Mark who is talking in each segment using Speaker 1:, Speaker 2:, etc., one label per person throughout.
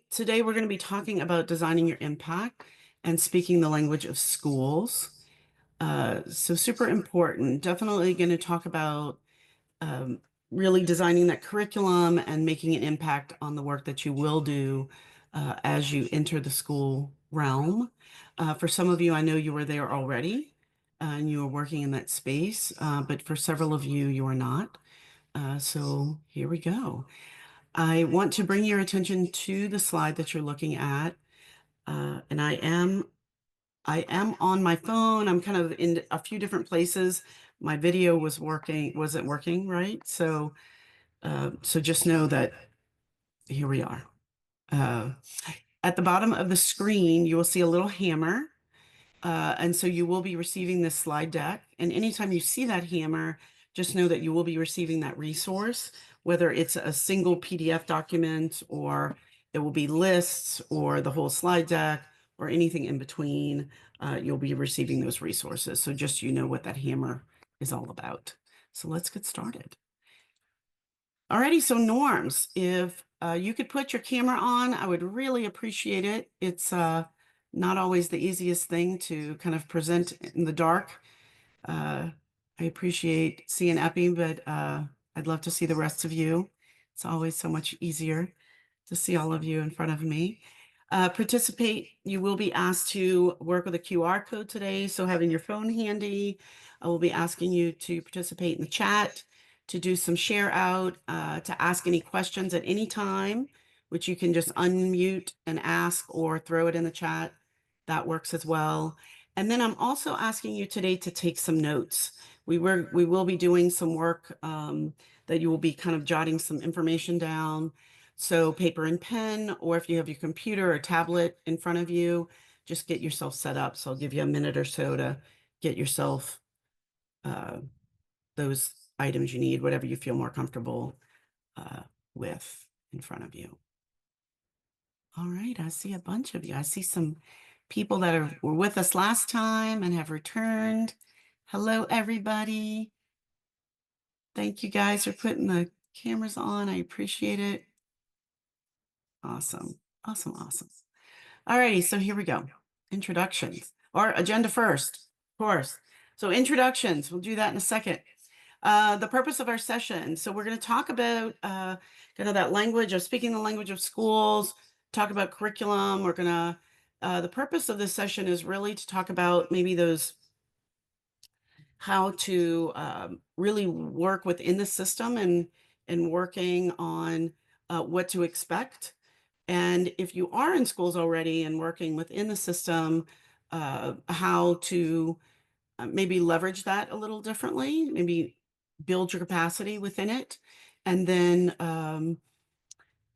Speaker 1: Today we're going to be talking about designing your impact and speaking the language of schools. So super important. Definitely going to talk about um, really designing that curriculum and making an impact on the work that you will do as you enter the school realm. For some of you, I know you were there already and you were working in that space, but for several of you, you are not. So here we go. I want to bring your attention to the slide that you're looking at. And I am on my phone. I'm kind of in a few different places. My video wasn't working, right? So just know that here we are. Uh, at the bottom of the screen, you will see a little hammer. And so you will be receiving this slide deck. And anytime you see that hammer, just know that you will be receiving that resource, whether it's a single PDF document or it will be lists or the whole slide deck or anything in between. You'll be receiving those resources. So just you know what that hammer is all about. So let's get started. Alrighty, so norms. If you could put your camera on, I would really appreciate it. It's not always the easiest thing to kind of present in the dark. I appreciate seeing Epi, but I'd love to see the rest of you. It's always so much easier to see all of you in front of me. Participate. You will be asked to work with a QR code today. So having your phone handy, I will be asking you to participate in the chat, to do some share out, to ask any questions at any time, which you can just unmute and ask or throw it in the chat. That works as well. And then I'm also asking you today to take some notes. We will be doing some work that you will be kind of jotting some information down. So paper and pen, or if you have your computer or tablet in front of you, just get yourself set up. So I'll give you a minute or so to get yourself uh, those items you need, whatever you feel more comfortable with in front of you. All right, I see a bunch of you. I see some people that were with us last time and have returned. Hello, everybody. Thank you guys for putting the cameras on. I appreciate it. Awesome, awesome, awesome. All righty, so here we go. Introductions, or agenda first, of course. So introductions, we'll do that in a second. The purpose of our session. So we're going to talk about kind of that language of speaking the language of schools, talk about curriculum. We're going to, the purpose of this session is really to talk about maybe those, how to really work within the system and working on what to expect. And if you are in schools already and working within the system, how to maybe leverage that a little differently, maybe build your capacity within it, and then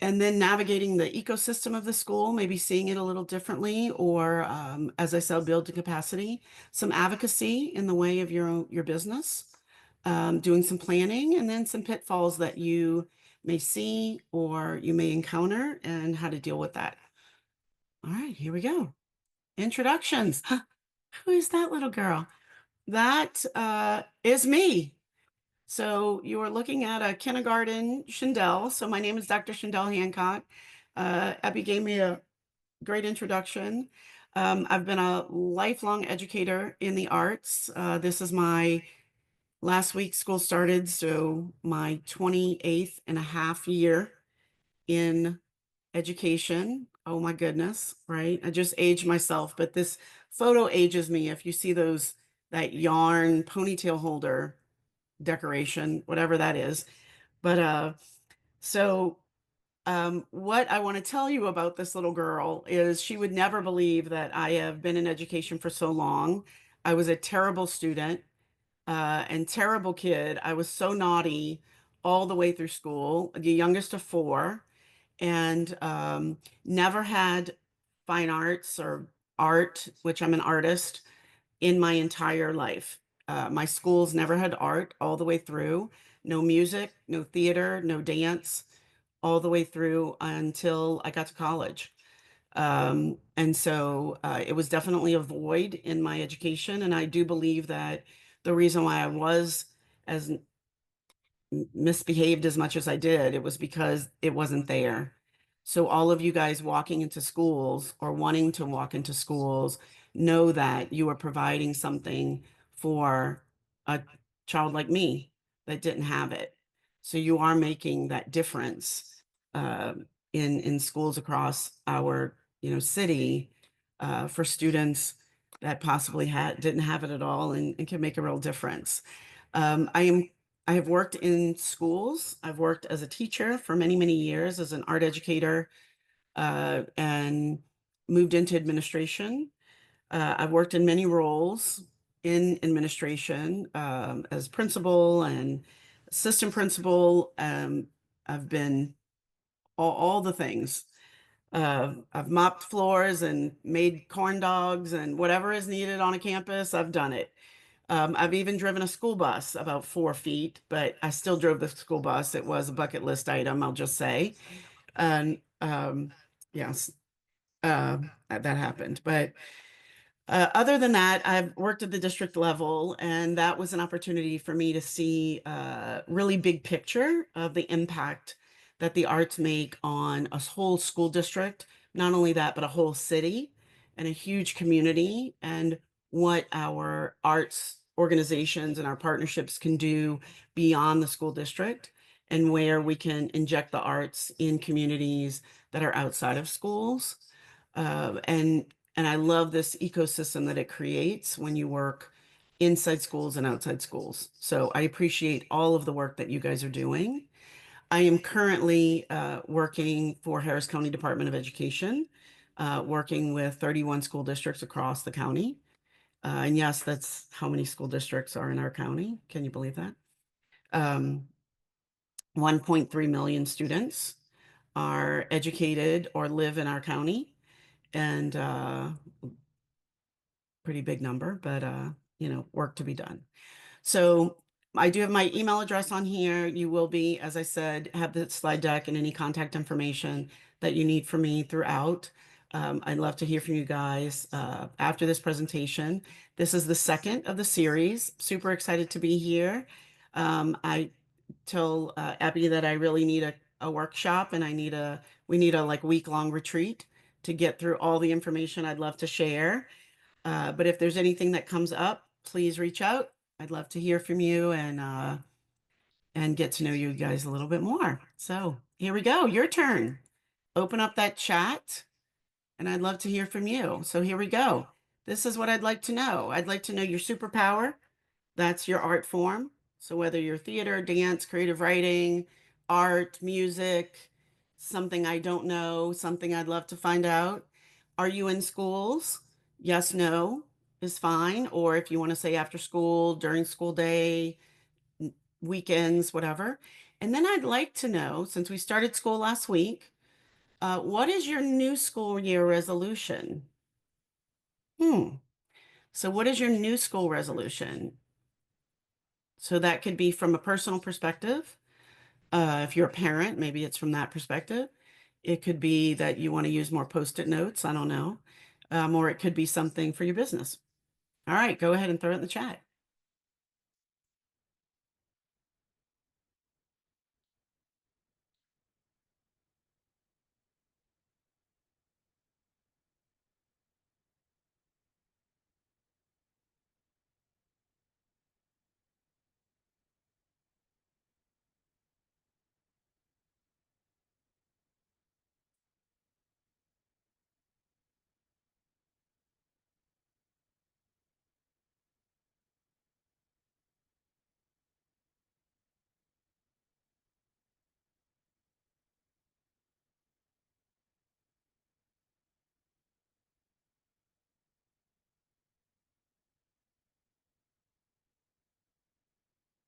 Speaker 1: navigating the ecosystem of the school, maybe seeing it a little differently, or as I said, build the capacity, some advocacy in the way of your business, doing some planning, and then some pitfalls that you may see or you may encounter and how to deal with that. All right, here we go. Introductions. Who is that little girl? That is me. So you are looking at a kindergarten Chandel. So my name is Dr. Chandel Hancock. Abby gave me a great introduction. I've been a lifelong educator in the arts. This is my last week school started, so my 28th and a half year in education. Oh my goodness, right? I just aged myself, but this photo ages me. If you see that yarn ponytail holder decoration, whatever that is. But what I want to tell you about this little girl is she would never believe that I have been in education for so long. I was a terrible student and terrible kid. I was so naughty all the way through school, the youngest of four, and never had fine arts or art, which I'm an artist, in my entire life. My schools never had art all the way through, no music, no theater, no dance, all the way through until I got to college. And so it was definitely a void in my education. And I do believe that the reason why I was as misbehaved as much as I did, it was because it wasn't there. So all of you guys walking into schools or wanting to walk into schools know that you are providing something for a child like me that didn't have it. So you are making that difference uh, in schools across our city for students that possibly didn't have it at all and can make a real difference. I have worked in schools. I've worked as a teacher for many, many years as an art educator, and moved into administration. I've worked in many roles in administration, as principal and assistant principal. I've been all the things. I've mopped floors and made corn dogs and whatever is needed on a campus, I've done it. I've even driven a school bus about 4 feet, but I still drove the school bus. It was a bucket list item, I'll just say. And yes, that happened. But other than that, I've worked at the district level, and that was an opportunity for me to see a really big picture of the impact that the arts make on a whole school district. Not only that, but a whole city and a huge community, and what our arts organizations and our partnerships can do beyond the school district, and where we can inject the arts in communities that are outside of schools. And I love this ecosystem that it creates when you work inside schools and outside schools. So I appreciate all of the work that you guys are doing. I am currently working for Harris County Department of Education, working with 31 school districts across the county. And yes, that's how many school districts are in our county. Can you believe that? Um, 1.3 million students are educated or live in our county. And pretty big number, but work to be done. So I do have my email address on here. You will be, as I said, have the slide deck and any contact information that you need from me throughout. I'd love to hear from you guys after this presentation. This is the second of the series. Super excited to be here. I tell Abby that I really need a workshop, and we need a like week-long retreat to get through all the information I'd love to share. But if there's anything that comes up, please reach out. I'd love to hear from you and get to know you guys a little bit more. So here we go. Your turn. Open up that chat, and I'd love to hear from you. So here we go. This is what I'd like to know. I'd like to know your superpower. That's your art form. So whether you're theater, dance, creative writing, art, music, something I don't know, something I'd love to find out. Are you in schools? Yes, no is fine. Or if you want to say after school, during school day, weekends, whatever. And then I'd like to know, since we started school last week, what is your new school year resolution? Hmm. So what is your new school resolution? So that could be from a personal perspective. If you're a parent, maybe it's from that perspective. It could be that you want to use more post-it notes. I don't know. Or it could be something for your business. All right, go ahead and throw it in the chat.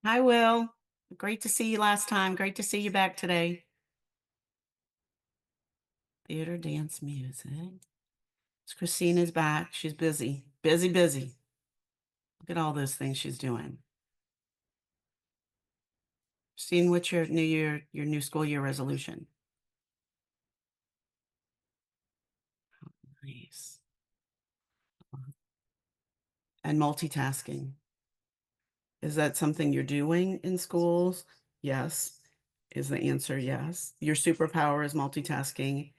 Speaker 1: Hi, Will. Great to see you last time. Great to see you back today. Theater, dance, music. Christina's back. She's busy, busy, busy. Look at all those things she's doing. Christine, what's your new school year resolution? Nice. And multitasking. Is that something you're doing in schools? Yes. Is the answer yes? Your superpower is multitasking,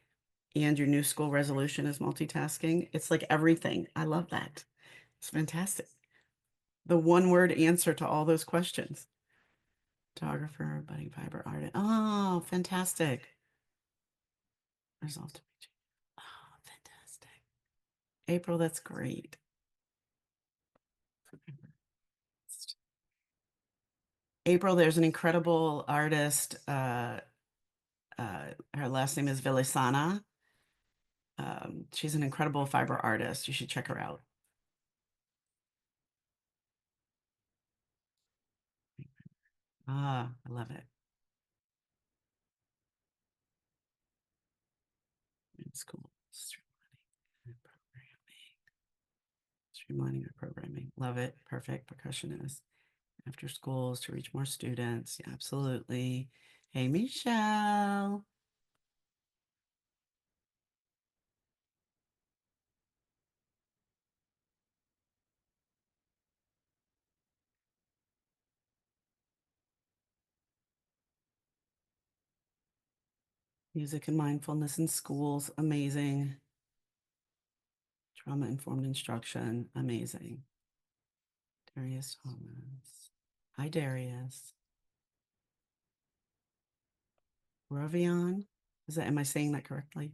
Speaker 1: and your new school resolution is multitasking. It's like everything. I love that. It's fantastic. The one word answer to all those questions. Photographer, budding fiber artist. Oh, fantastic. Resolve to be. Oh, fantastic. April, that's great. April, there's an incredible artist. Her last name is Vilisana. She's an incredible fiber artist. You should check her out. Ah, I love it. It's cool. Streamlining our programming. Love it. Perfect. Percussionist. After schools to reach more students. Yeah, absolutely. Hey, Michelle. Music and mindfulness in schools. Amazing. Trauma informed instruction. Amazing. Darius Thomas. Hi, Darius. Rovion. Am I saying that correctly?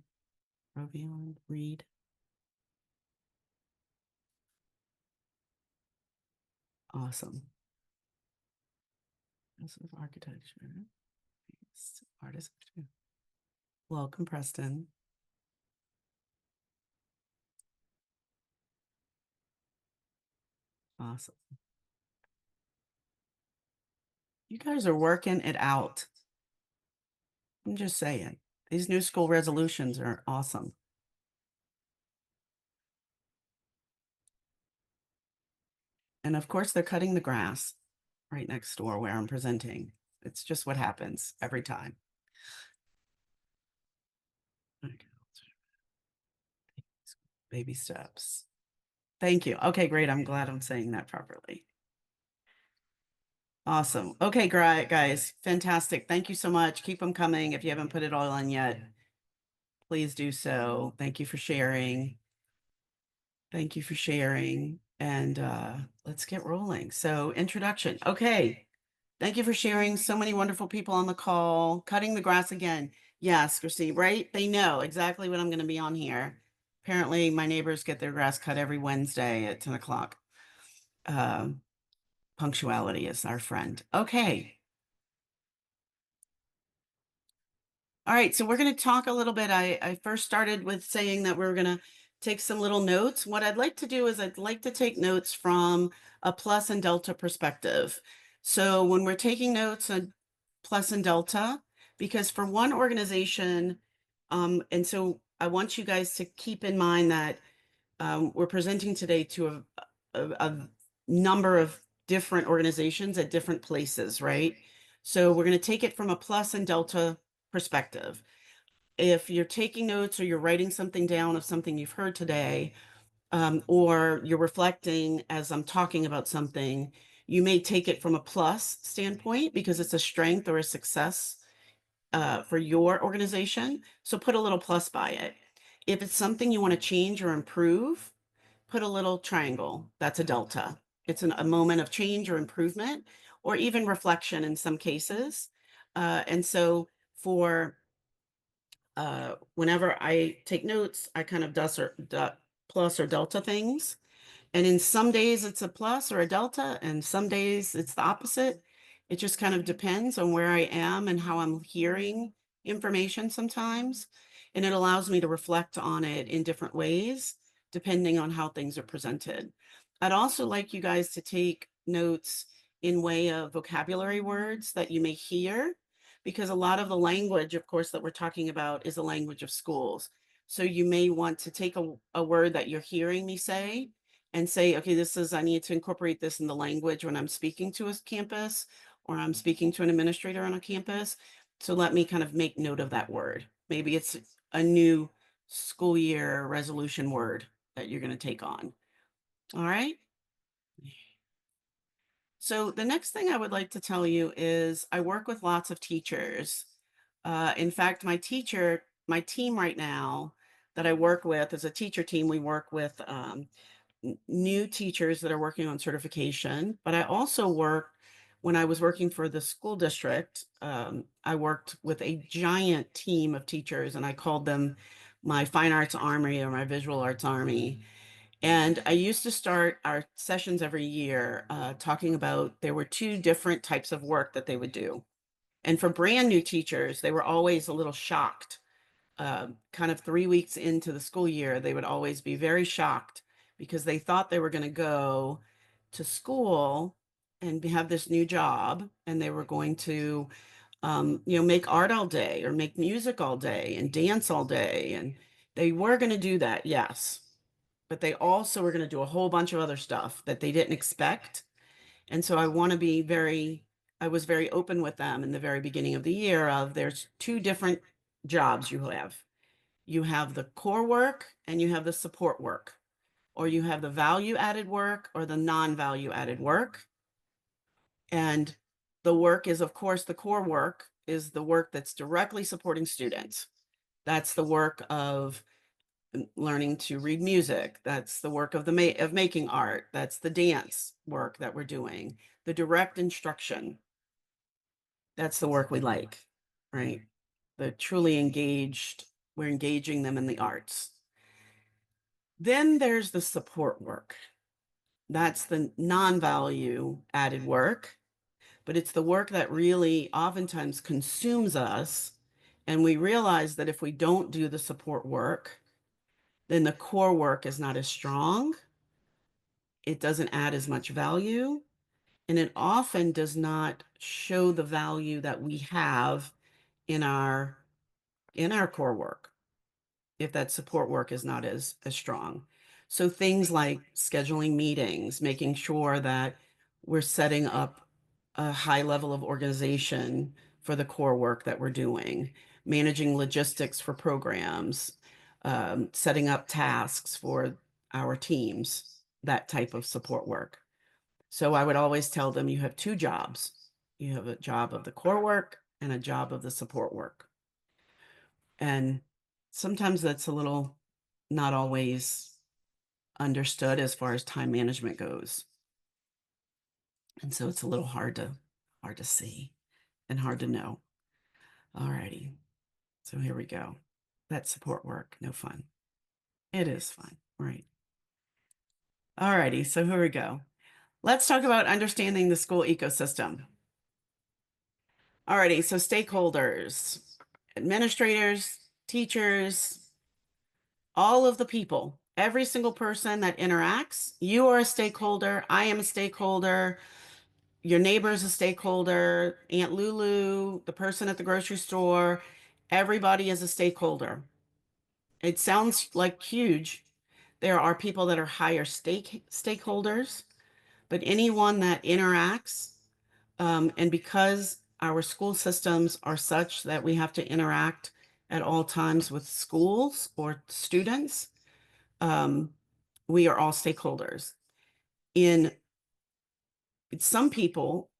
Speaker 1: Rovion, Reed. Awesome. This is architecture. It's artist. Welcome, Preston. Awesome. You guys are working it out. I'm just saying. These new school resolutions are awesome. And of course, they're cutting the grass right next door where I'm presenting. It's just what happens every time. Baby steps. Thank you. Okay, great. I'm glad I'm saying that properly. Awesome. Okay, great, guys. Fantastic. Thank you so much. Keep them coming. If you haven't put it all on yet, please do so. Thank you for sharing. Thank you for sharing. And let's get rolling. So, introduction. Okay. Thank you for sharing. So many wonderful people on the call. Cutting the grass again. Yes, Christine, right? They know exactly what I'm going to be on here. Apparently, my neighbors get their grass cut every Wednesday at 10 o'clock. Punctuality is our friend. Okay. All right, so we're going to talk a little bit. I first started with saying that we're going to take some little notes. What I'd like to do is I'd like to take notes from a plus and delta perspective. So when we're taking notes on plus and delta, because for one organization, and so I want you guys to keep in mind that we're presenting today to a number of different organizations at different places, right? So we're going to take it from a plus and delta perspective. If you're taking notes or you're writing something down of something you've heard today, or you're reflecting as I'm talking about something, you may take it from a plus standpoint because it's a strength or a success for your organization. So put a little plus by it. If it's something you want to change or improve, put a little triangle. That's a delta. It's a moment of change or improvement, or even reflection in some cases. And so for whenever I take notes, I kind of plus or delta things. And in some days it's a plus or a delta, and some days it's the opposite. It just kind of depends on where I am and how I'm hearing information sometimes. And it allows me to reflect on it in different ways, depending on how things are presented. I'd also like you guys to take notes in way of vocabulary words that you may hear, because a lot of the language, of course, that we're talking about is the language of schools. So you may want to take a word that you're hearing me say and say, okay, I need to incorporate this in the language when I'm speaking to a campus or I'm speaking to an administrator on a campus. So let me kind of make note of that word. Maybe it's a new school year resolution word that you're going to take on. All right. So the next thing I would like to tell you is I work with lots of teachers. In fact, my team right now that I work with is a teacher team. We work with new teachers that are working on certification, but I also work when I was working for the school district. I worked with a giant team of teachers, and I called them my fine arts army or my visual arts army. And I used to start our sessions every year talking about there were two different types of work that they would do. And for brand new teachers, they were always a little shocked. Kind of 3 weeks into the school year, they would always be very shocked because they thought they were going to go to school and have this new job, and they were going to, make art all day or make music all day and dance all day. And they were going to do that, yes, but they also were going to do a whole bunch of other stuff that they didn't expect. And so I was very open with them in the very beginning of the year of there's two different jobs you have. You have the core work and you have the support work, or you have the value added work or the non-value added work. And the work is, of course, the core work is the work that's directly supporting students. That's the work of learning to read music. That's the work of of making art. That's the dance work that we're doing. The direct instruction. That's the work we like, right? The truly engaged, we're engaging them in the arts. Then there's the support work. That's the non-value added work, but it's the work that really oftentimes consumes us. And we realize that if we don't do the support work, then the core work is not as strong. It doesn't add as much value, and it often does not show the value that we have in our core work if that support work is not as strong. So things like scheduling meetings, making sure that we're setting up a high level of organization for the core work that we're doing, managing logistics for programs, setting up tasks for our teams, that type of support work. So I would always tell them you have two jobs. You have a job of the core work and a job of the support work. And sometimes that's a little not always understood as far as time management goes. And so it's a little hard to see and hard to know. All righty. So here we go. That support work, no fun. It is fun, right? All righty. So here we go. Let's talk about understanding the school ecosystem. All righty. So stakeholders, administrators, teachers, all of the people, every single person that interacts, you are a stakeholder. I am a stakeholder. Your neighbor is a stakeholder. Aunt Lulu, the person at the grocery store, everybody is a stakeholder. It sounds like huge. There are people that are higher stakeholders, but anyone that interacts, and because our school systems are such that we have to interact at all times with schools or students, we are all stakeholders. In some people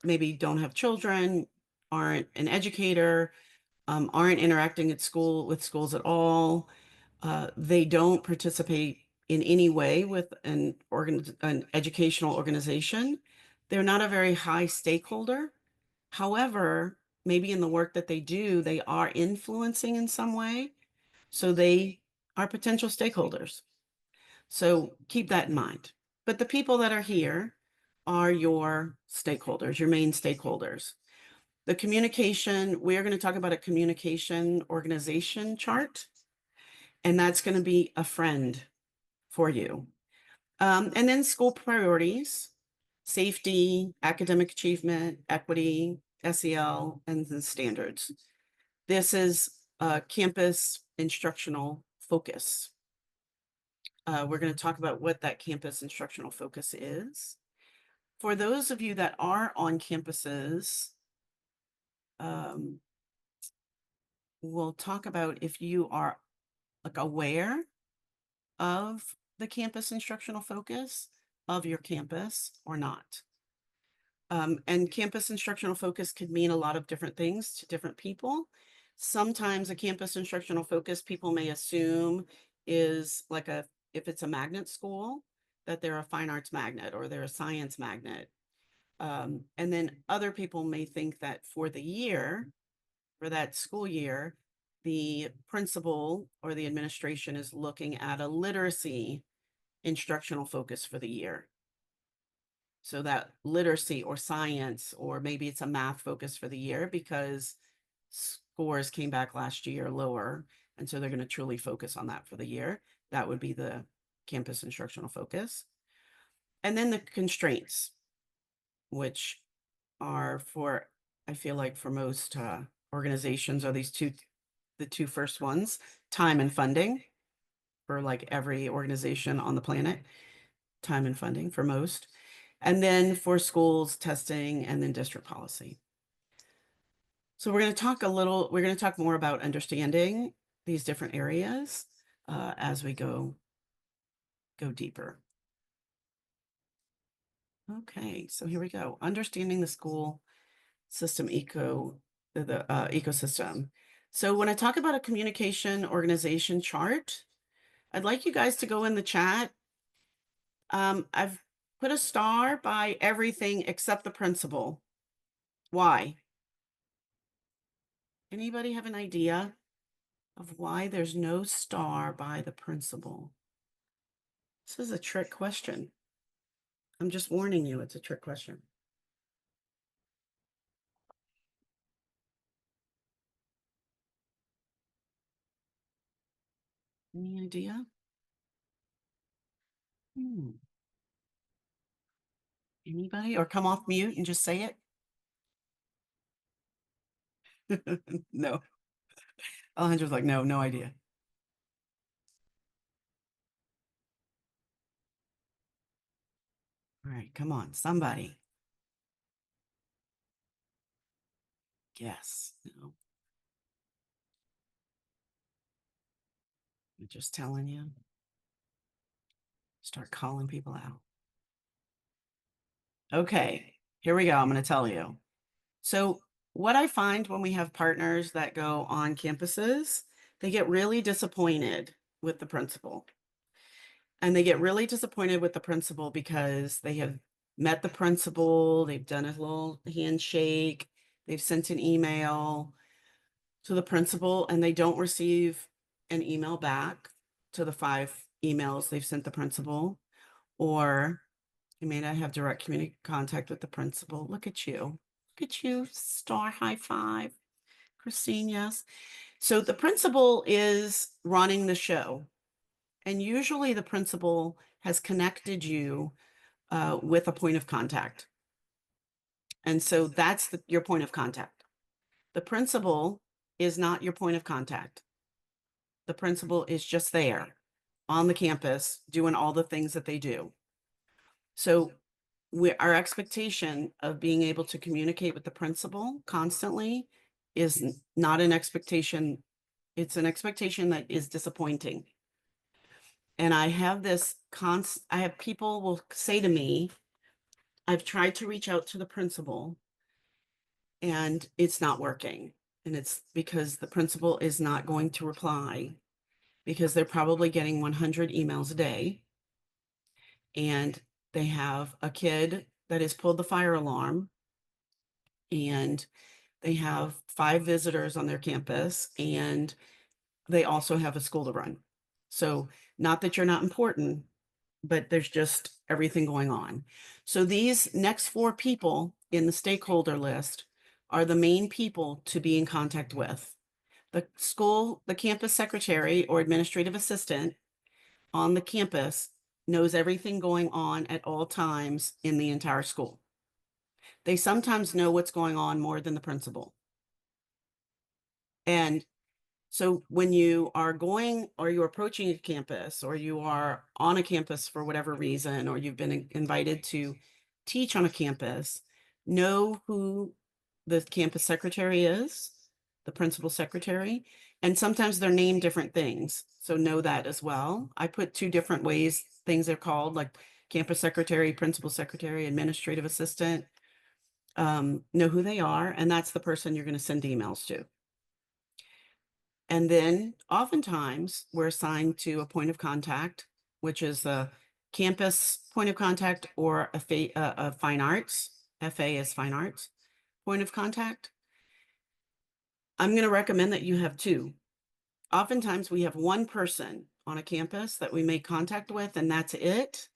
Speaker 1: maybe don't have children, aren't an educator, aren't interacting at school with schools at all. They don't participate in any way with an educational organization. They're not a very high stakeholder. However, maybe in the work that they do, they are influencing in some way. So they are potential stakeholders. So keep that in mind. But the people that are here are your stakeholders, your main stakeholders. The communication, we are going to talk about a communication organization chart, and that's going to be a friend for you. And then school priorities, safety, academic achievement, equity, SEL, and the standards. This is campus instructional focus. We're going to talk about what that campus instructional focus is. For those of you that are on campuses, we'll talk about if you are like aware of the campus instructional focus. of your campus or not. And campus instructional focus could mean a lot of different things to different people. Sometimes a campus instructional focus people may assume is like if it's a magnet school, that they're a fine arts magnet or they're a science magnet. And then other people may think that for the year, for that school year, the principal or the administration is looking at a literacy instructional focus for the year. So that literacy or science, or maybe it's a math focus for the year because scores came back last year lower. And so they're going to truly focus on that for the year. That would be the campus instructional focus. And then the constraints, which are for, I feel like for most organizations are the two first ones, time and funding for like every organization on the planet, time and funding for most. And then for schools, testing, and then district policy. So we're going to talk more about understanding these different areas as we go deeper. Okay, so here we go. Understanding the school system ecosystem. So when I talk about a communication organization chart, I'd like you guys to go in the chat. I've put a star by everything except the principal. Why? Anybody have an idea of why there's no star by the principal? This is a trick question. I'm just warning you, it's a trick question. Any idea? Anybody? Or come off mute and just say it? No. Alejandra's like, no idea. All right, come on, somebody. Yes. No. I'm just telling you. Start calling people out. Okay, here we go. I'm going to tell you. So what I find when we have partners that go on campuses, they get really disappointed with the principal. And they get really disappointed with the principal because they have met the principal, they've done a little handshake, they've sent an email to the principal, and they don't receive an email back to the 5 emails they've sent the principal, or you may not have direct contact with the principal. Look at you. Look at you. Star high five. Christine, yes. So the principal is running the show. And usually the principal has connected you with a point of contact. And so that's your point of contact. The principal is not your point of contact. The principal is just there on the campus doing all the things that they do. So our expectation of being able to communicate with the principal constantly is not an expectation. It's an expectation that is disappointing. And I have I have people will say to me, I've tried to reach out to the principal and it's not working. And it's because the principal is not going to reply because they're probably getting 100 emails a day. And they have a kid that has pulled the fire alarm, and they have 5 visitors on their campus, and they also have a school to run. So not that you're not important, but there's just everything going on. So these next 4 people in the stakeholder list are the main people to be in contact with. The campus secretary or administrative assistant on the campus knows everything going on at all times in the entire school. They sometimes know what's going on more than the principal. And so when you are going or you're approaching a campus or you are on a campus for whatever reason, or you've been invited to teach on a campus, know who the campus secretary is, the principal secretary, and sometimes they're named different things. So know that as well. I put 2 different ways things are called, like campus secretary, principal secretary, administrative assistant, know who they are, and that's the person you're going to send emails to. And then oftentimes we're assigned to a point of contact, which is a campus point of contact or a fine arts, FA is fine arts point of contact. I'm going to recommend that you have two. Oftentimes we have one person on a campus that we make contact with, and that's it.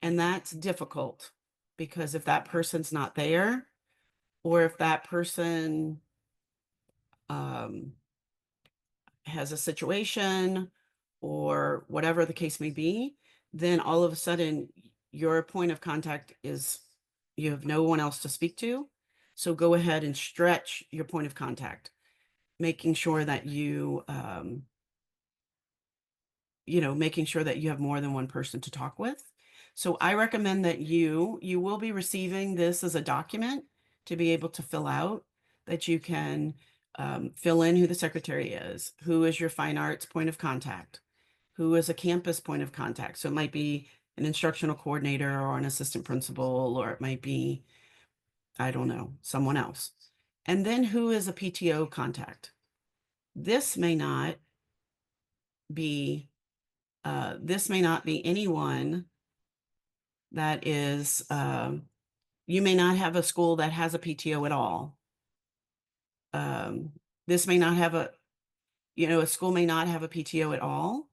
Speaker 1: And that's difficult because if that person's not there, or if that person has a situation or whatever the case may be, then all of a sudden your point of contact is you have no one else to speak to. So go ahead and stretch your point of contact, making sure that making sure that you have more than one person to talk with. So I recommend that you will be receiving this as a document to be able to fill out, that you can fill in who the secretary is, who is your fine arts point of contact, who is a campus point of contact. So it might be an instructional coordinator or an assistant principal, or it might be, I don't know, someone else. And then who is a PTO contact. This may not be anyone that is, you may not have a school that has a PTO at all. This may not have a school may not have a PTO at all.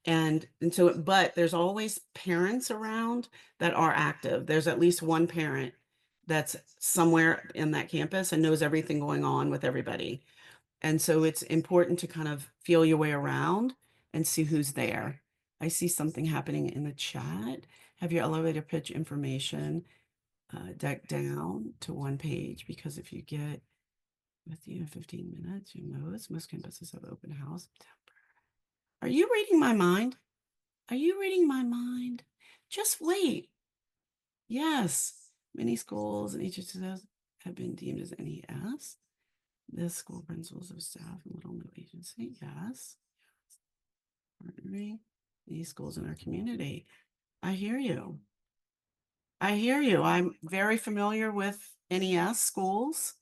Speaker 1: But there's always parents around that are active. There's at least one parent that's somewhere in that campus and knows everything going on with everybody. And so it's important to kind of feel your way around and see who's there. I see something happening in the chat. Have your elevator pitch information decked down to one page, because if you get with you in 15 minutes, most campuses have open house. Are you reading my mind? Are you reading my mind? Just wait. Yes, many schools and HSS have been deemed as NES. The school principals of staff and little no agency. Yes. Partnering these schools in our community. I hear you. I hear you. I'm very familiar with NES schools,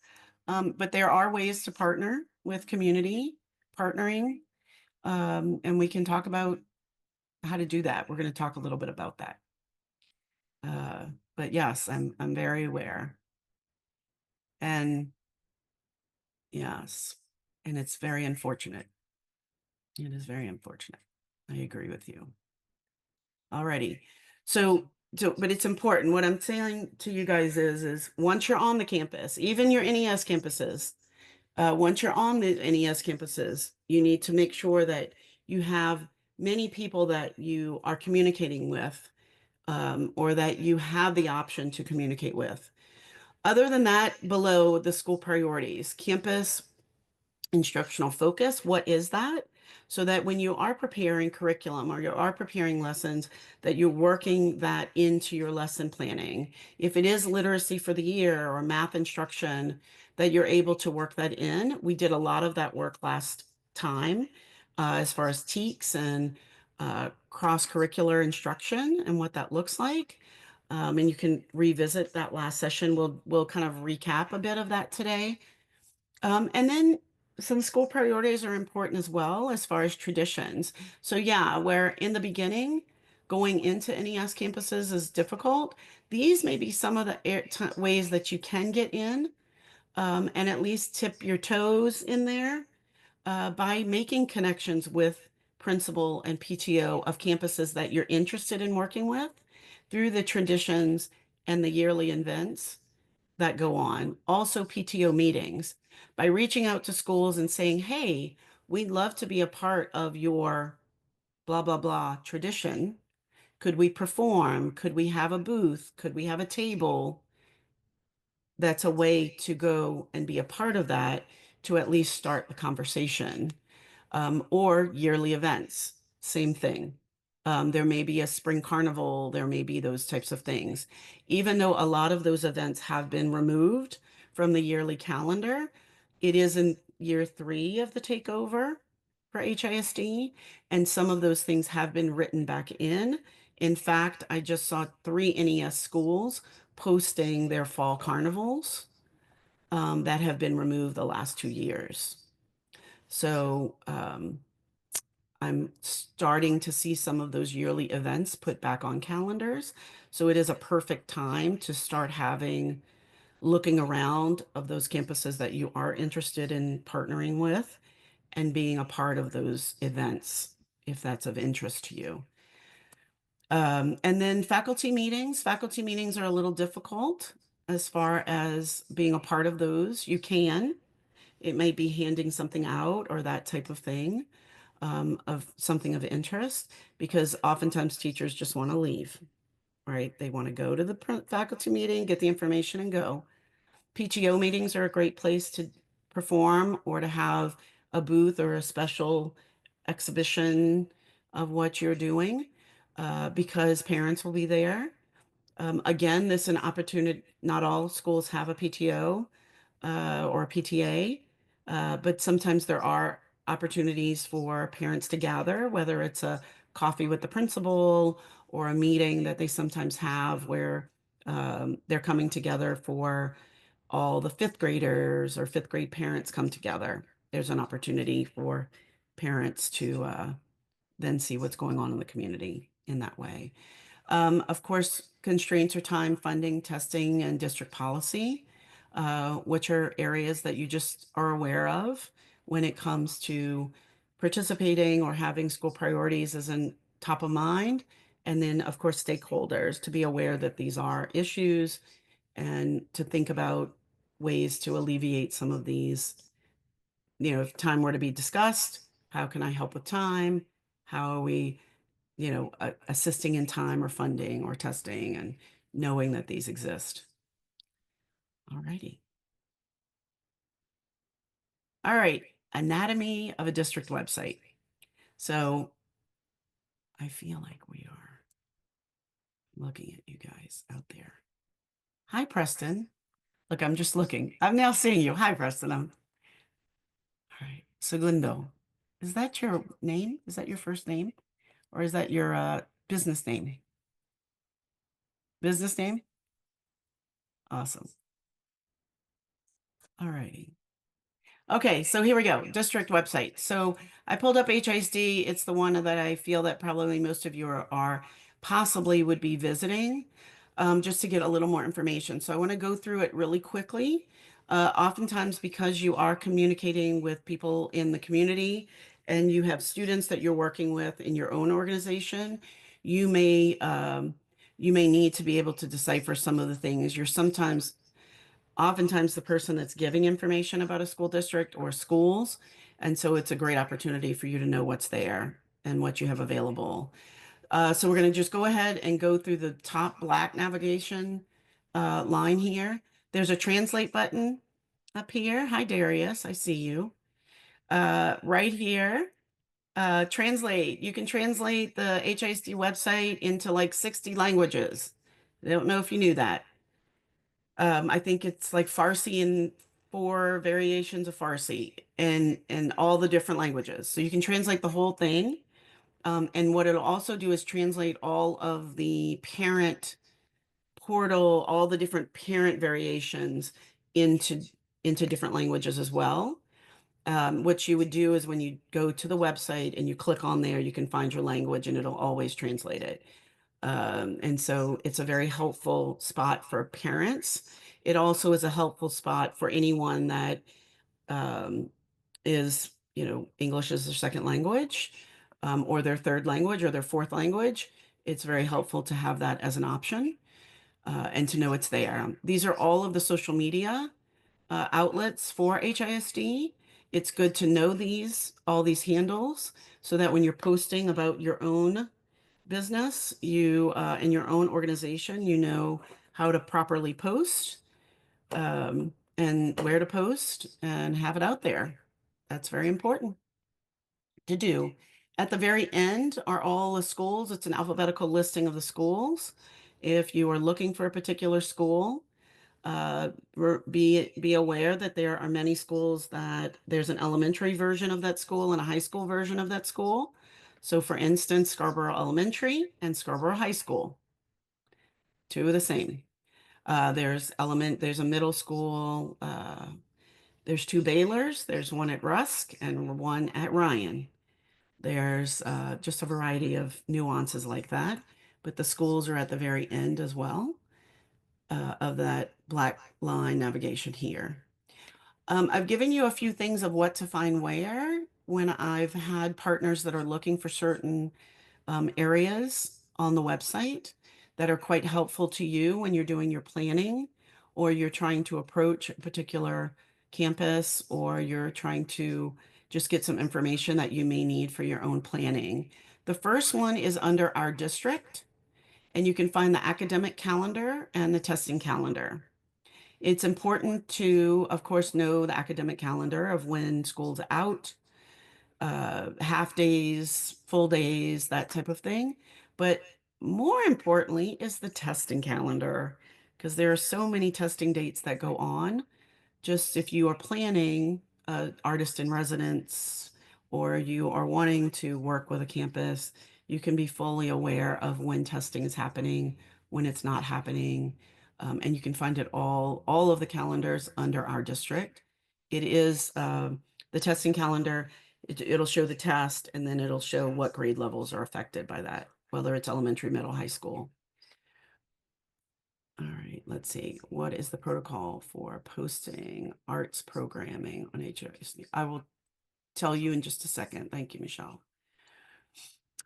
Speaker 1: but there are ways to partner with community partnering, and we can talk about how to do that. We're going to talk a little bit about that. But yes, I'm very aware. And yes, and it's very unfortunate. It is very unfortunate. I agree with you. Alrighty. But it's important. What I'm saying to you guys is once you're on the campus, even your NES campuses, once you're on the NES campuses, you need to make sure that you have many people that you are communicating with, or that you have the option to communicate with. Other than that, below the school priorities, campus instructional focus, what is that? So that when you are preparing curriculum or you are preparing lessons, that you're working that into your lesson planning. If it is literacy for the year or math instruction, that you're able to work that in. We did a lot of that work last time, as far as TEKS and cross-curricular instruction and what that looks like. And you can revisit that last session. We'll kind of recap a bit of that today. And then some school priorities are important as well, as far as traditions. So yeah, where in the beginning, going into NES campuses is difficult, these may be some of the ways that you can get in, and at least tip your toes in there, by making connections with principal and PTO of campuses that you're interested in working with through the traditions and the yearly events that go on. Also PTO meetings, by reaching out to schools and saying, hey, we'd love to be a part of your blah, blah, blah tradition. Could we perform? Could we have a booth? Could we have a table? That's a way to go and be a part of that, to at least start the conversation. Or yearly events, same thing. There may be a spring carnival, there may be those types of things. Even though a lot of those events have been removed from the yearly calendar, it is in year 3 of the takeover for HISD, and some of those things have been written back in In fact, I just saw 3 NES schools posting their fall carnivals that have been removed the last 2 years. So I'm starting to see some of those yearly events put back on calendars. So it is a perfect time to start looking around of those campuses that you are interested in partnering with and being a part of those events if that's of interest to you. And then faculty meetings. Faculty meetings are a little difficult as far as being a part of those. You can. It may be handing something out or that type of thing, of something of interest, because oftentimes teachers just want to leave, right? They want to go to the faculty meeting, get the information, and go. PTO meetings are a great place to perform or to have a booth or a special exhibition of what you're doing, because parents will be there. Again, this is an opportunity. Not all schools have a PTO or a PTA, but sometimes there are opportunities for parents to gather, whether it's a coffee with the principal or a meeting that they sometimes have where they're coming together for all the fifth graders or fifth grade parents come together. There's an opportunity for parents to then see what's going on in the community in that way. Of course, constraints are time, funding, testing, and district policy, which are areas that you just are aware of when it comes to participating or having school priorities as in top of mind. And then, of course, stakeholders to be aware that these are issues and to think about ways to alleviate some of these. If time were to be discussed, how can I help with time? How are we assisting in time or funding or testing and knowing that these exist. All righty. All right. Anatomy of a district website. So I feel like we are looking at you guys out there. Hi, Preston. Look, I'm just looking. I'm now seeing you. Hi, Preston. All right. Segundo. Is that your name? Is that your first name? Or is that your business name? Business name? Awesome. All righty. Okay, so here we go. District website. So I pulled up HISD. It's the one that I feel that probably most of you are possibly would be visiting, just to get a little more information. So I want to go through it really quickly. Oftentimes, because you are communicating with people in the community and you have students that you're working with in your own organization, you may need to be able to decipher some of the things. You're oftentimes the person that's giving information about a school district or schools. And so it's a great opportunity for you to know what's there and what you have available. So we're going to just go ahead and go through the top black navigation line here. There's a translate button up here. Hi, Darius. I see you. Right here, translate. You can translate the HISD website into like 60 languages. I don't know if you knew that. I think it's like Farsi and 4 variations of Farsi and all the different languages. So you can translate the whole thing. And what it'll also do is translate all of the parent portal, all the different parent variations into into different languages as well. What you would do is when you go to the website and you click on there, you can find your language and it'll always translate it. And so it's a very helpful spot for parents. It also is a helpful spot for anyone that um, English is their second language, or their third language or their fourth language. It's very helpful to have that as an option, and to know it's there. These are all of the social media outlets for HISD. It's good to know all these handles so that when you're posting about your own business, you in your own organization, you know how to properly post, and where to post and have it out there. That's very important to do. At the very end are all the schools. It's an alphabetical listing of the schools. If you are looking for a particular school, be aware that there are many schools that there's an elementary version of that school and a high school version of that school. So for instance, Scarborough Elementary and Scarborough High School, two are the same. There's a middle school. There's two Baylors. There's one at Rusk and one at Ryan. There's just a variety of nuances like that, but the schools are at the very end as well of that black line navigation here. I've given you a few things of what to find where when I've had partners that are looking for certain areas on the website that are quite helpful to you when you're doing your planning or you're trying to approach a particular campus or you're trying to just get some information that you may need for your own planning. The first one is under our district, and you can find the academic calendar and the testing calendar. It's important to, of course, know the academic calendar of when school's out, half days, full days, that type of thing. But more importantly is the testing calendar, because there are so many testing dates that go on. Just if you are planning artist in residence or you are wanting to work with a campus, you can be fully aware of when testing is happening, when it's not happening, and you can find it all of the calendars under our district. It is the testing calendar. It'll show the test, and then it'll show what grade levels are affected by that, whether it's elementary, middle, high school. All right, let's see. What is the protocol for posting arts programming on HOSD? I will tell you in just a second. Thank you, Michelle.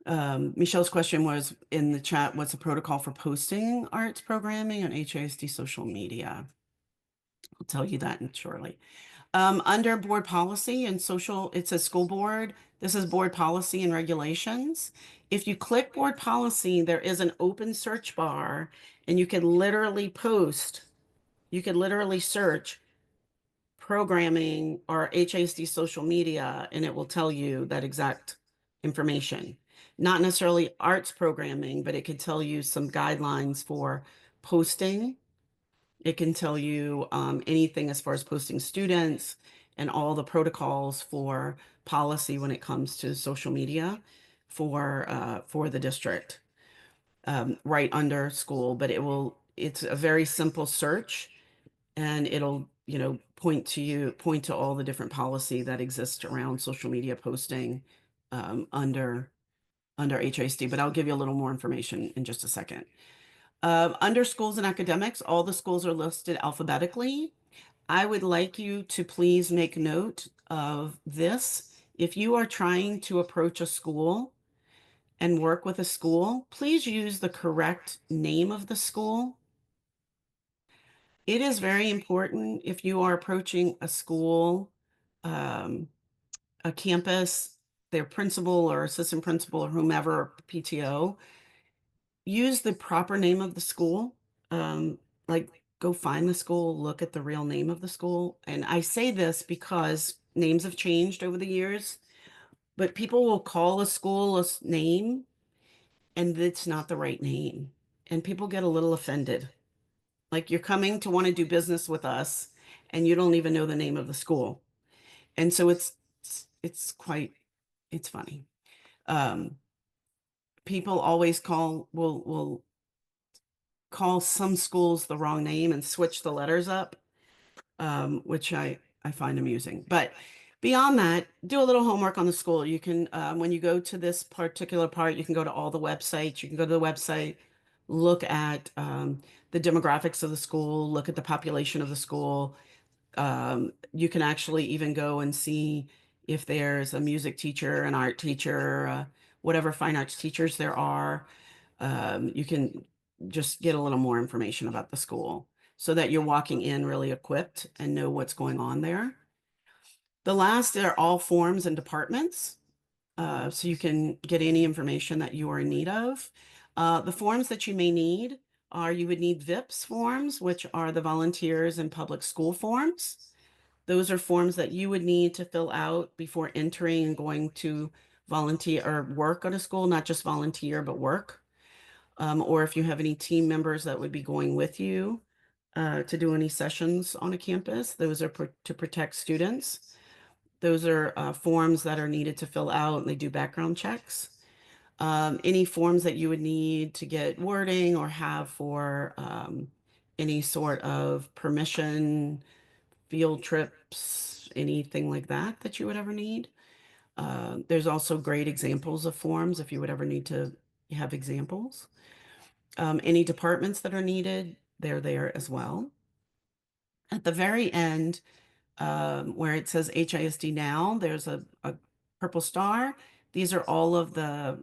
Speaker 1: Michelle's question was in the chat, what's the protocol for posting arts programming on HOSD social media? I'll tell you that shortly. Under board policy and social, it says school board. This is board policy and regulations. If you click board policy, there is an open search bar and you can literally search programming or HASD social media and it will tell you that exact information. Not necessarily arts programming, but it could tell you some guidelines for posting. It can tell you anything as far as posting students and all the protocols for policy when it comes to social media for the district, right under school. But it's a very simple search, and it'll point to all the different policy that exists around social media posting under HISD. But I'll give you a little more information in just a second. Under schools and academics, all the schools are listed alphabetically. I would like you to please make note of this. If you are trying to approach a school and work with a school, please use the correct name of the school. It is very important if you are approaching a school, a campus, their principal or assistant principal or whomever, PTO, use the proper name of the school. Like go find the school, look at the real name of the school. And I say this because names have changed over the years, but people will call a school a name and it's not the right name. And people get a little offended. Like you're coming to want to do business with us and you don't even know the name of the school. And so it's funny. People always will call some schools the wrong name and switch the letters up, which I find amusing. But beyond that, do a little homework on the school. You can, when you go to this particular part, you can go to all the websites. You can go to the website, look at the demographics of the school, look at the population of the school. You can actually even go and see if there's a music teacher, an art teacher, whatever fine arts teachers there are. You can just get a little more information about the school so that you're walking in really equipped and know what's going on there. The last are all forms and departments. So you can get any information that you are in need of. The forms that you may need are you would need VIPS forms, which are the volunteers and public school forms. Those are forms that you would need to fill out before entering and going to volunteer or work at a school, not just volunteer, but work. Or if you have any team members that would be going with you to do any sessions on a campus, those are to protect students. Those are forms that are needed to fill out, and they do background checks. Any forms that you would need to get wording or have for any sort of permission, field trips, anything like that that you would ever need. There's also great examples of forms if you would ever need to have examples. Any departments that are needed, they're there as well. At the very end, where it says HISD now, there's a purple star. These are all of the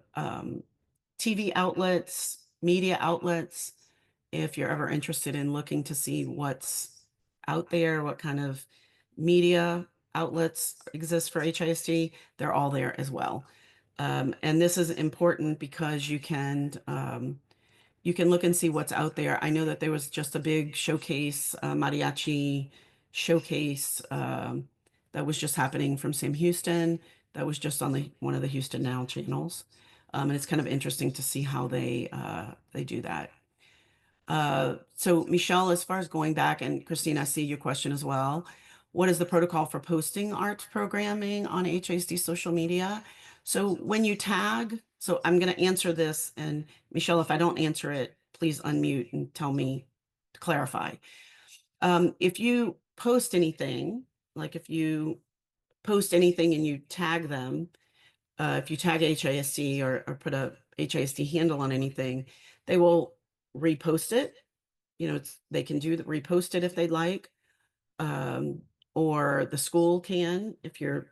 Speaker 1: TV outlets, media outlets. If you're ever interested in looking to see what's out there, what kind of media outlets exist for HISD, they're all there as well. And this is important because you can look and see what's out there. I know that there was just a big showcase, mariachi showcase that was just happening from Sam Houston. That was just on one of the Houston Now channels, and it's kind of interesting to see how they do that. So Michelle, as far as going back, and Christine, I see your question as well. What is the protocol for posting art programming on HISD social media? So when you tag, so I'm going to answer this, and Michelle, if I don't answer it, please unmute and tell me to clarify. If you post anything, like if you post anything and you tag them, if you tag HISD or put a HISD handle on anything, they will repost it. They can repost it if they'd like, um, or the school can, if you're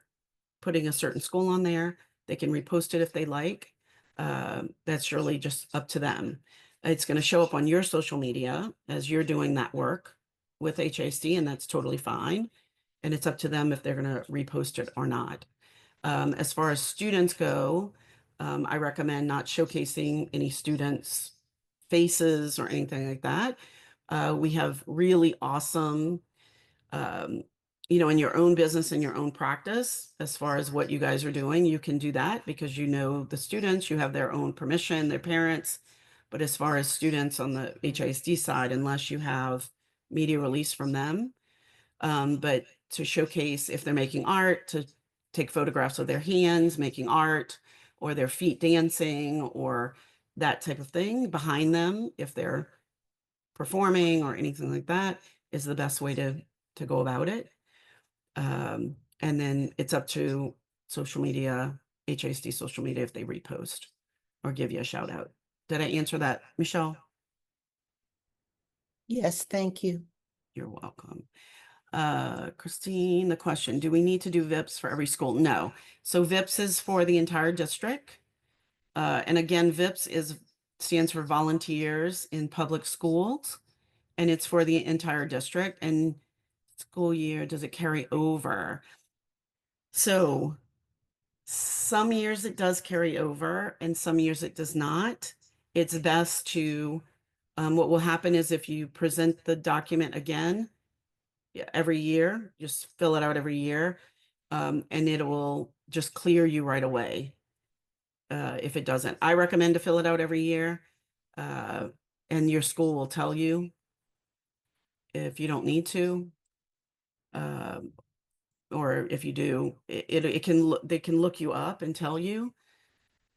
Speaker 1: putting a certain school on there, they can repost it if they like. That's really just up to them. It's going to show up on your social media as you're doing that work with HISD, and that's totally fine. And it's up to them if they're going to repost it or not. As far as students go, I recommend not showcasing any students' faces or anything like that. We have really awesome, um, in your own business and your own practice, as far as what you guys are doing, you can do that because you know the students, you have their own permission, their parents. But as far as students on the HISD side, unless you have media release from them, but to showcase if they're making art, to take photographs of their hands making art or their feet dancing or that type of thing behind them, if they're performing or anything like that, is the best way to go about it. And then it's up to social media, HISD social media, if they repost or give you a shout out. Did I answer that, Michelle?
Speaker 2: Yes, thank you.
Speaker 1: You're welcome. Christine, the question, do we need to do VIPs for every school? No. So VIPs is for the entire district. And again, stands for volunteers in public schools, and it's for the entire district. And school year, does it carry over? So some years it does carry over, and some years it does not. It's best to, what will happen is if you present the document again, every year, just fill it out every year, and it will just clear you right away. If it doesn't, I recommend to fill it out every year, and your school will tell you if you don't need to, um, or if you do, they can look you up and tell you.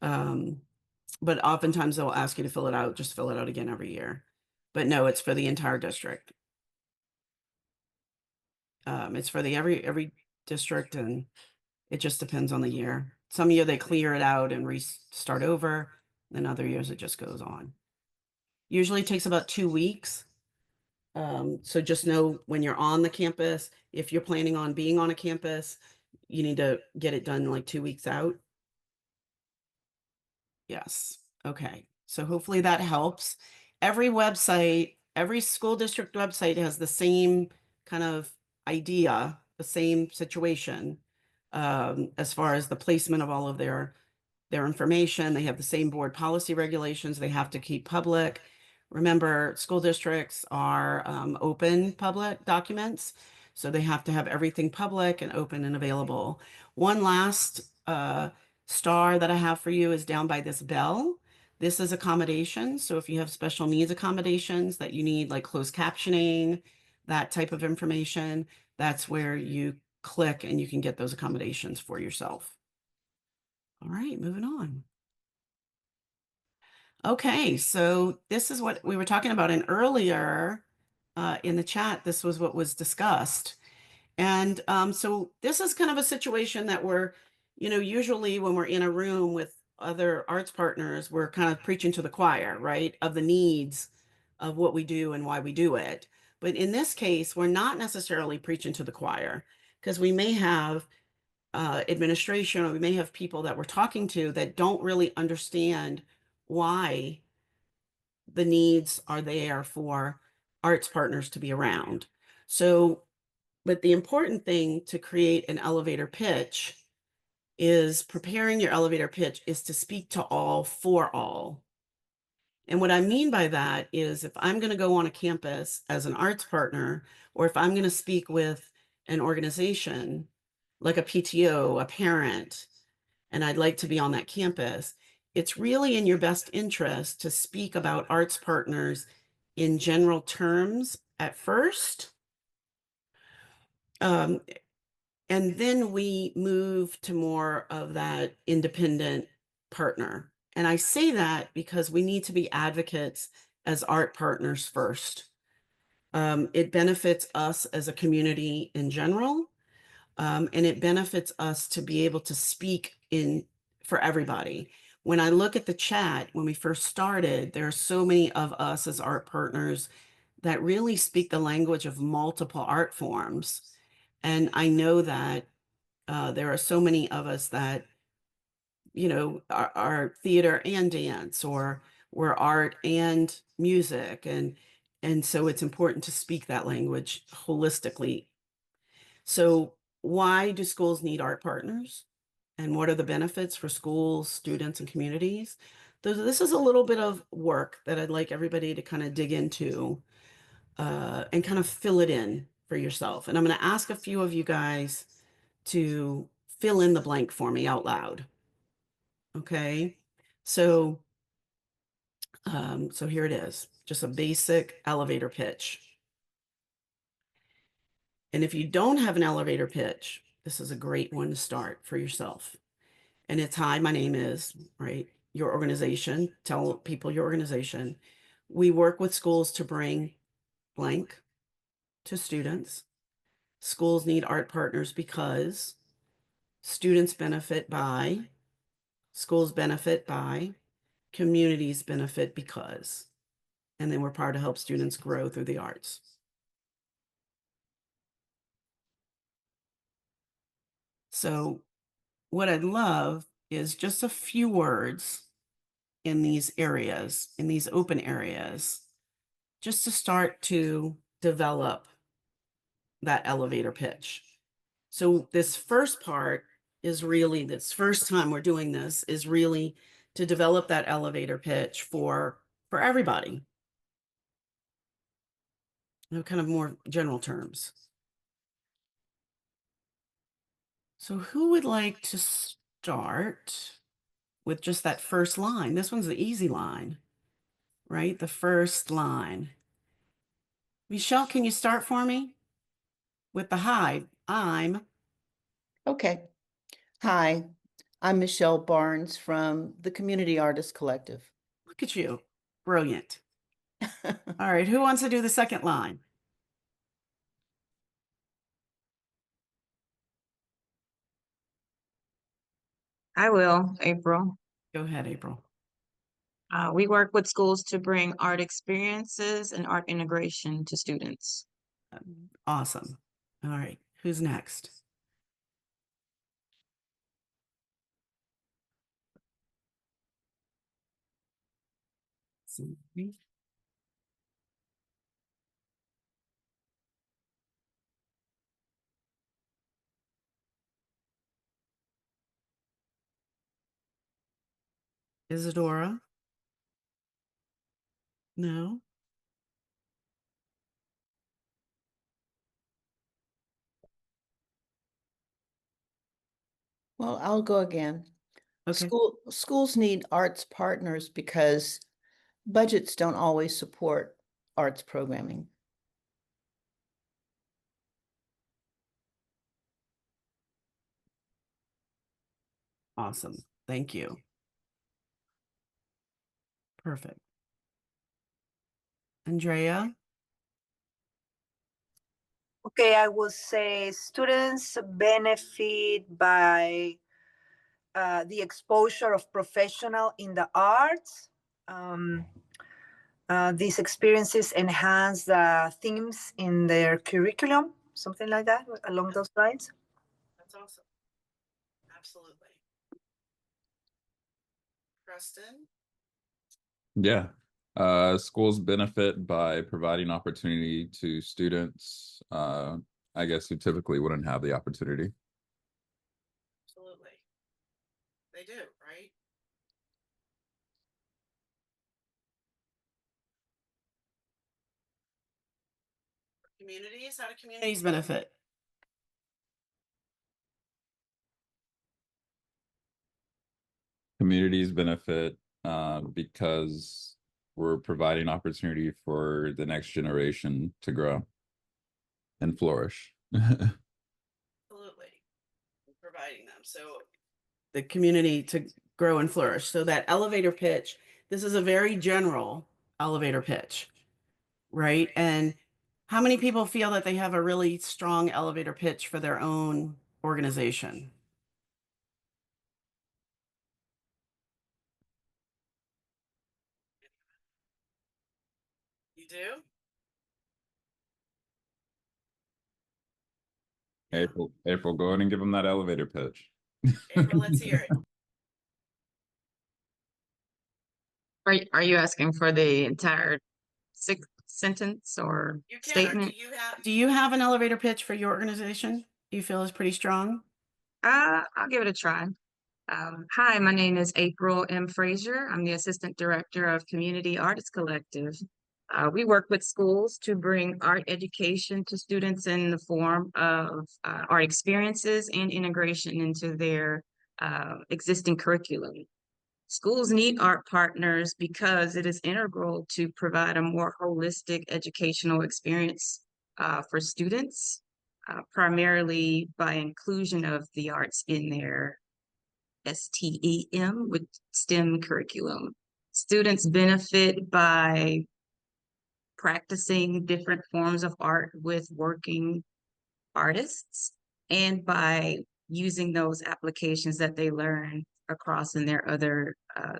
Speaker 1: Um, but oftentimes they'll ask you to fill it out, just fill it out again every year. But no, it's for the entire district. It's for the every district, and it just depends on the year. Some year they clear it out and restart over, and other years it just goes on. Usually it takes about 2 weeks. So just know when you're on the campus, if you're planning on being on a campus, you need to get it done like 2 weeks out. Yes. Okay. So hopefully that helps. Every school district website has the same kind of idea, the same situation, as far as the placement of all of their information. They have the same board policy regulations they have to keep public. Remember, school districts are open public documents, so they have to have everything public and open and available. One last star that I have for you is down by this bell. This is accommodations. So if you have special needs accommodations that you need, like closed captioning, that type of information, that's where you click and you can get those accommodations for yourself. All right, moving on. Okay, so this is what we were talking about in earlier in the chat. This was what was discussed. And so this is kind of a situation that we're, usually when we're in a room with other arts partners, we're kind of preaching to the choir, right, of the needs of what we do and why we do it. But in this case, we're not necessarily preaching to the choir because we may have administration or we may have people that we're talking to that don't really understand why the needs are there for arts partners to be around. So, but the important thing to create an elevator pitch is preparing your elevator pitch is to speak to all for all. And what I mean by that is if I'm going to go on a campus as an arts partner, or if I'm going to speak with an organization like a PTO, a parent, and I'd like to be on that campus, it's really in your best interest to speak about arts partners in general terms at first. Um, and then we move to more of that independent partner. And I say that because we need to be advocates as art partners first. It benefits us as a community in general, and it benefits us to be able to speak in for everybody. When I look at the chat, when we first started, there are so many of us as art partners that really speak the language of multiple art forms. And I know that there are so many of us that, are theater and dance, or we're art and music. And so it's important to speak that language holistically. So why do schools need art partners? And what are the benefits for schools, students, and communities? This is a little bit of work that I'd like everybody to kind of dig into and kind of fill it in for yourself. And I'm going to ask a few of you guys to fill in the blank for me out loud. Okay. So, so here it is, just a basic elevator pitch. And if you don't have an elevator pitch, this is a great one to start for yourself. And it's hi, my name is, right? Your organization, tell people your organization. We work with schools to bring blank to students. Schools need art partners because students benefit by, schools benefit by, communities benefit because, and then we're proud to help students grow through the arts. So what I'd love is just a few words in these areas, in these open areas, just to start to develop that elevator pitch. So this first part is really, this first time we're doing this is really to develop that elevator pitch for everybody. Kind of more general terms. So who would like to start with just that first line? This one's the easy line, right? The first line. Michelle, can you start for me with the hi? I'm.
Speaker 2: Okay. Hi, I'm Michelle Barnes from the Community Artist Collective.
Speaker 1: Look at you. Brilliant. All right, who wants to do the second line?
Speaker 3: I will, April.
Speaker 1: Go ahead, April.
Speaker 3: We work with schools to bring art experiences and art integration to students.
Speaker 1: Awesome. All right, who's next? Isadora? No?
Speaker 2: Well, I'll go again.
Speaker 1: Okay,
Speaker 2: Schools need arts partners because budgets don't always support arts programming.
Speaker 1: awesome. Thank you. Perfect. Andrea?
Speaker 4: Okay, I will say students benefit by the exposure of professional in the arts. These experiences enhance the themes in their curriculum, something like that, along those lines.
Speaker 1: That's awesome. Absolutely. Preston?
Speaker 5: Yeah. Schools benefit by providing opportunity to students, I guess, who typically wouldn't have the opportunity.
Speaker 1: Absolutely. They do, right? Communities, how do communities benefit?
Speaker 5: Communities benefit because we're providing opportunity for the next generation to grow and flourish.
Speaker 1: Absolutely. Providing them. So the community to grow and flourish. So that elevator pitch, this is a very general elevator pitch, right? And how many people feel that they have a really strong elevator pitch for their own organization? You do?
Speaker 5: April, go ahead and give them that elevator pitch.
Speaker 1: April, let's hear it.
Speaker 3: Are you asking for the entire sentence or
Speaker 1: You can.
Speaker 3: statement?
Speaker 1: Do you have an elevator pitch for your organization you feel is pretty strong?
Speaker 3: I'll give it a try. Hi, my name is April M. Frazier. I'm the Assistant Director of Community Artists Collective. We work with schools to bring art education to students in the form of art experiences and integration into their existing curriculum. Schools need art partners because it is integral to provide a more holistic educational experience for students, primarily by inclusion of the arts in their STEM with STEM curriculum. Students benefit by practicing different forms of art with working artists and by using those applications that they learn across in their other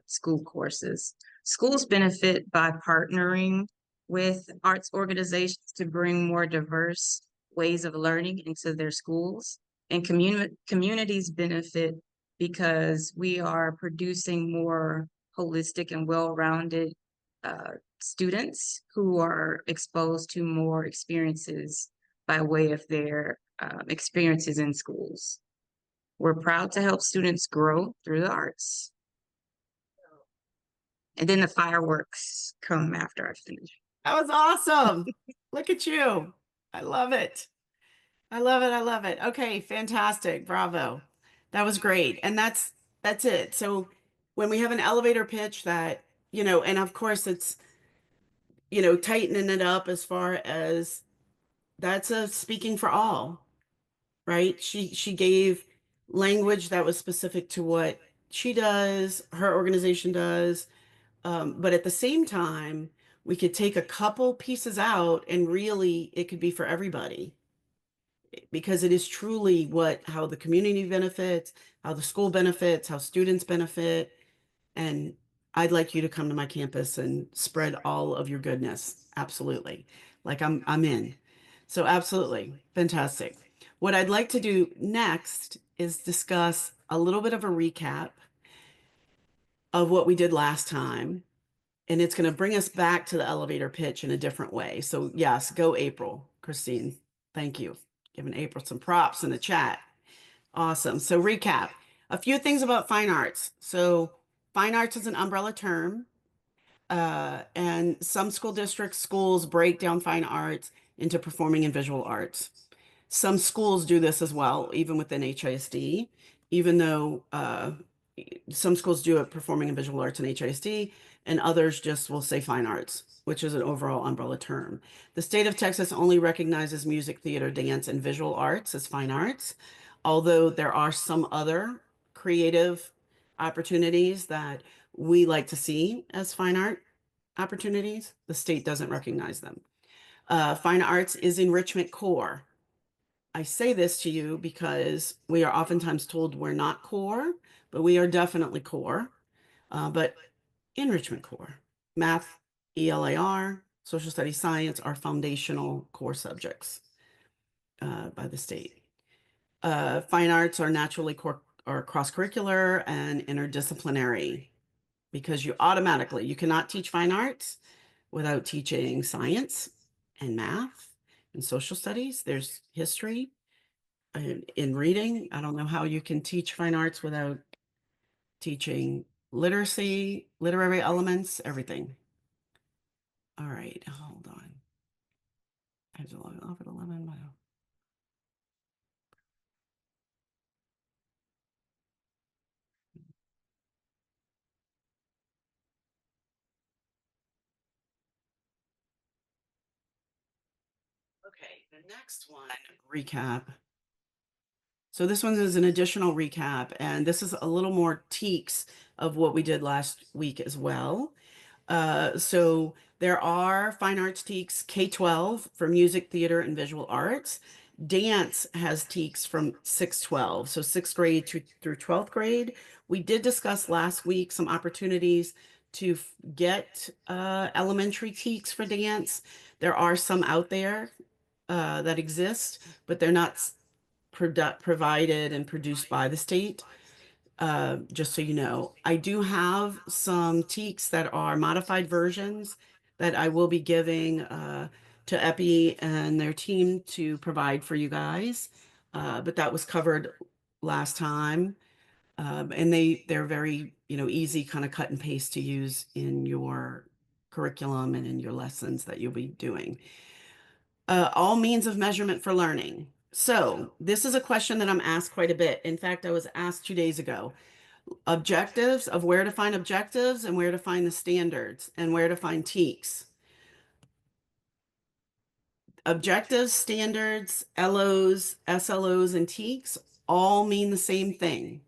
Speaker 3: school courses. Schools benefit by partnering with arts organizations to bring more diverse ways of learning into their schools, and communities benefit because we are producing more holistic and well-rounded students who are exposed to more experiences by way of their experiences in schools. We're proud to help students grow through the arts. And then the fireworks come after I finish.
Speaker 1: That was awesome. Look at you. I love it. I love it. I love it. Okay, fantastic. Bravo. That was great. And that's it. So when we have an elevator pitch that, and of course it's, tightening it up as far as that's a speaking for all, right? She gave language that was specific to what she does, her organization does. But at the same time, we could take a couple pieces out and really it could be for everybody because it is truly how the community benefits, how the school benefits, how students benefit. And I'd like you to come to my campus and spread all of your goodness. Absolutely. Like I'm in. So absolutely. Fantastic. What I'd like to do next is discuss a little bit of a recap of what we did last time. And it's going to bring us back to the elevator pitch in a different way. So yes, go April. Christine, thank you. Giving April some props in the chat. Awesome. So recap, a few things about fine arts. So fine arts is an umbrella term. And some school districts, schools break down fine arts into performing and visual arts. Some schools do this as well, even within HISD, even though some schools do it performing and visual arts in HISD, and others just will say fine arts, which is an overall umbrella term. The state of Texas only recognizes music, theater, dance, and visual arts as fine arts, although there are some other creative opportunities that we like to see as fine art opportunities. The state doesn't recognize them. Fine arts is enrichment core. I say this to you because we are oftentimes told we're not core, but we are definitely core. But enrichment core, math, ELAR, social studies, science are foundational core subjects by the state. Fine arts are naturally cross-curricular and interdisciplinary because you cannot teach fine arts without teaching science and math and social studies. There's history in reading. I don't know how you can teach fine arts without teaching literacy, literary elements, everything. All right, hold on. I have to log off at 11. Wow. Okay, the next one, recap. So this one is an additional recap, and this is a little more tweaks of what we did last week as well. So there are fine arts teaks K-12 for music, theater, and visual arts. Dance has teaks from 6-12, so 6th grade through 12th grade. We did discuss last week some opportunities to get elementary teaks for dance. There are some out there that exist, but they're not provided and produced by the state. Just so you know, I do have some teaks that are modified versions that I will be giving to Epi and their team to provide for you guys. But that was covered last time. And they're very, easy kind of cut and paste to use in your curriculum and in your lessons that you'll be doing. All means of measurement for learning. So this is a question that I'm asked quite a bit. In fact, I was asked 2 days ago. Objectives of where to find objectives and where to find the standards and where to find teaks. Objectives, standards, LOs, SLOs, and teaks all mean the same thing.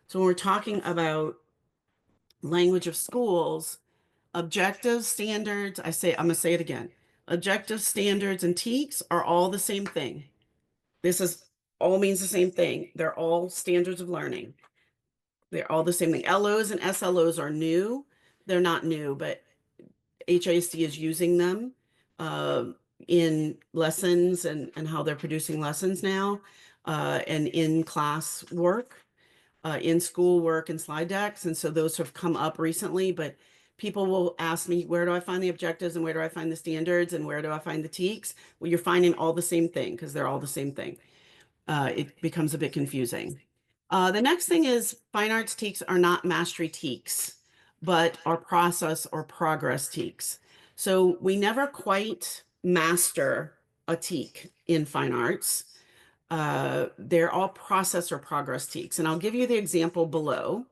Speaker 1: So when we're talking about language of schools, objectives, standards, I'm going to say it again. Objectives, standards, and teaks are all the same thing. This is all means the same thing. They're all standards of learning. They're all the same thing. LOs and SLOs are new. They're not new, but HISD is using them in lessons and how they're producing lessons now and in class work, in school work and slide decks. And so those have come up recently, but people will ask me, where do I find the objectives and where do I find the standards and where do I find the teaks? Well, you're finding all the same thing because they're all the same thing. It becomes a bit confusing. The next thing is fine arts teaks are not mastery teaks, but are process or progress teaks. So we never quite master a teak in fine arts. They're all process or progress teaks. And I'll give you the example below.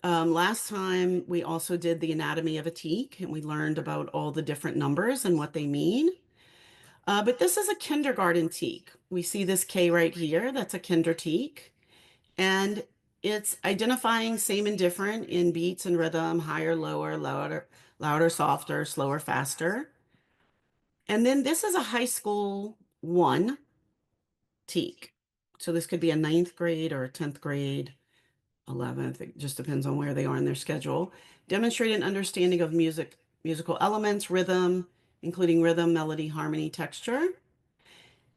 Speaker 1: Last time we also did the anatomy of a teak and we learned about all the different numbers and what they mean. But this is a kindergarten teak. We see this K right here. That's a kinder teak. And it's identifying same and different in beats and rhythm, higher, lower, louder, softer, slower, faster. And then this is a high school 1 teak. So this could be a 9th grade or a 10th grade, 11th. It just depends on where they are in their schedule. Demonstrate an understanding of musical elements, rhythm, including rhythm, melody, harmony, texture.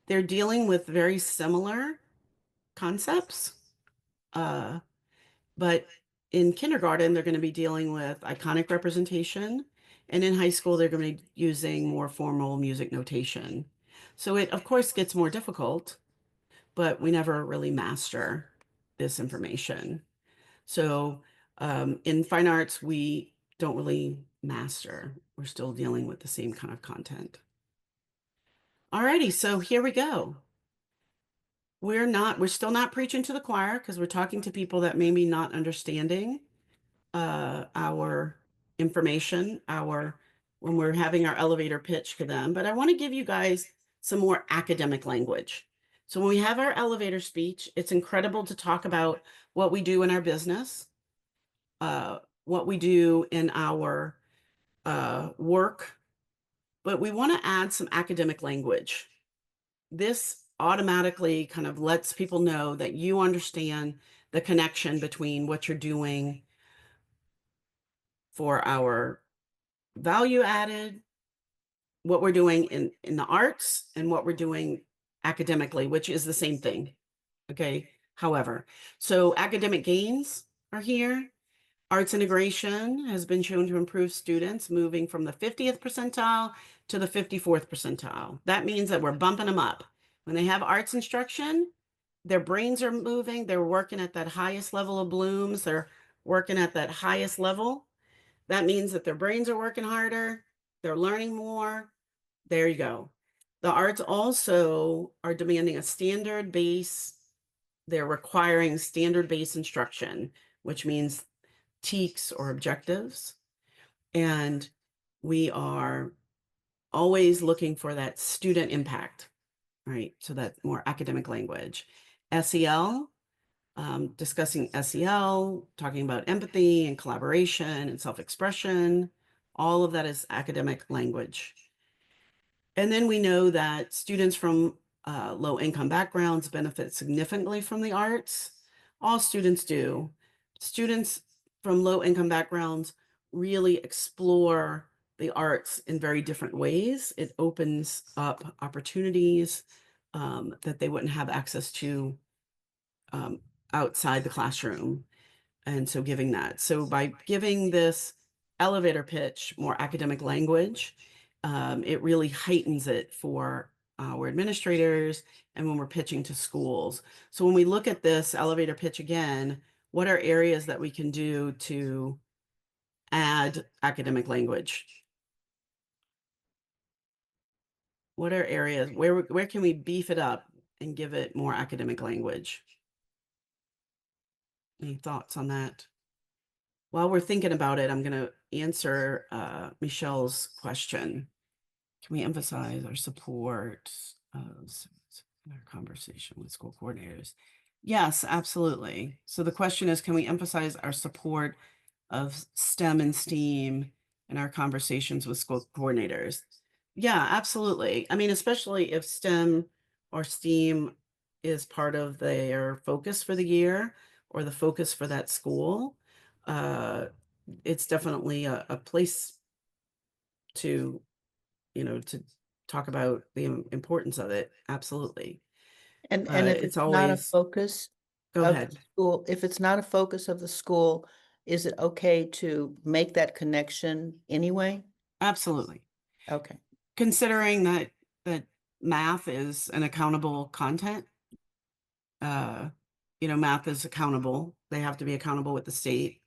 Speaker 1: They're dealing with very similar concepts. But in kindergarten, they're going to be dealing with iconic representation. And in high school, they're going to be using more formal music notation. So it, of course, gets more difficult, but we never really master this information. So in fine arts, we don't really master. We're still dealing with the same kind of content. Alrighty, so here we go. We're still not preaching to the choir because we're talking to people that may be not understanding our information, when we're having our elevator pitch to them. But I want to give you guys some more academic language. So when we have our elevator speech, it's incredible to talk about what we do in our business, what we do in our work, but we want to add some academic language. This automatically kind of lets people know that you understand the connection between what you're doing for our value added, what we're doing in the arts, and what we're doing academically, which is the same thing. Okay. However, so academic gains are here. Arts integration has been shown to improve students moving from the 50th percentile to the 54th percentile. That means that we're bumping them up. When they have arts instruction, their brains are moving. They're working at that highest level of blooms. They're working at that highest level. That means that their brains are working harder. They're learning more. There you go. The arts also are demanding a standard base. They're requiring standard base instruction, which means TEKS or objectives. And we are always looking for that student impact, right? So that more academic language. SEL, discussing SEL, talking about empathy and collaboration and self-expression. All of that is academic language. And then we know that students from low-income backgrounds benefit significantly from the arts. All students do. Students from low-income backgrounds really explore the arts in very different ways. It opens up opportunities that they wouldn't have access to outside the classroom. And so giving that. So by giving this elevator pitch more academic language, it really heightens it for our administrators and when we're pitching to schools. So when we look at this elevator pitch again, what are areas that we can do to add academic language? What are areas where can we beef it up and give it more academic language? Any thoughts on that? While we're thinking about it, I'm going to answer Michelle's question. Can we emphasize our support in our conversation with school coordinators? Yes, absolutely. So the question is, can we emphasize our support of STEM and STEAM in our conversations with school coordinators? Yeah, absolutely. I mean, especially if STEM or STEAM is part of their focus for the year or the focus for that school. It's definitely a place to, to talk about the importance of it. Absolutely.
Speaker 2: And if
Speaker 1: It's
Speaker 2: it's not a
Speaker 1: always,
Speaker 2: focus
Speaker 1: go
Speaker 2: of the
Speaker 1: ahead.
Speaker 2: school, if it's not a focus of the school, is it okay to make that connection anyway?
Speaker 1: Absolutely.
Speaker 2: Okay.
Speaker 1: Considering that math is an accountable content, math is accountable. They have to be accountable with the state.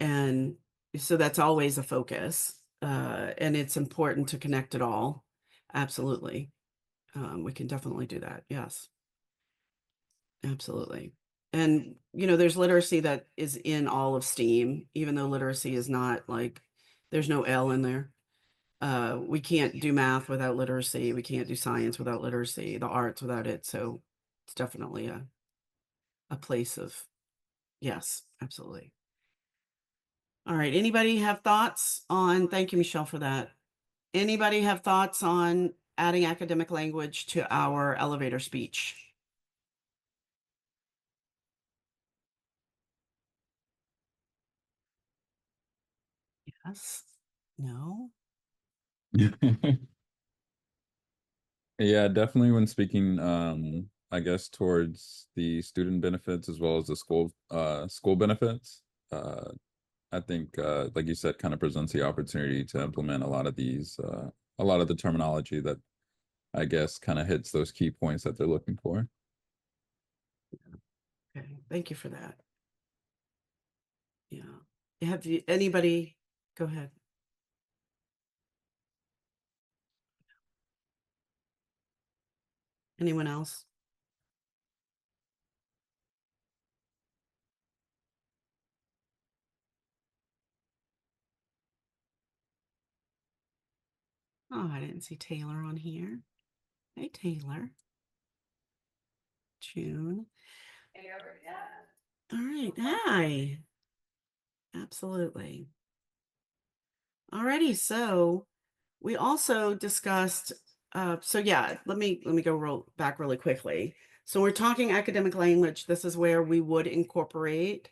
Speaker 1: And so that's always a focus. And it's important to connect it all. Absolutely. We can definitely do that. Yes. Absolutely. And, there's literacy that is in all of STEAM, even though literacy is not like, there's no L in there. We can't do math without literacy. We can't do science without literacy, the arts without it. So it's definitely a place of, yes, absolutely. All right. Anybody have thoughts on, thank you, Michelle, for that. Anybody have thoughts on adding academic language to our elevator speech? Yes. No.
Speaker 5: Yeah, definitely when speaking, I guess towards the student benefits as well as the school benefits. I think, like you said, kind of presents the opportunity to implement a lot of a lot of the terminology that I guess kind of hits those key points that they're looking for.
Speaker 1: Okay. Thank you for that. Yeah. Have you, anybody, go ahead. Anyone else? Oh, I didn't see Taylor on here. Hey, Taylor. June. All right. Hi. Absolutely. Alrighty, so we also discussed, so yeah, let me go back really quickly. So we're talking academic language. This is where we would incorporate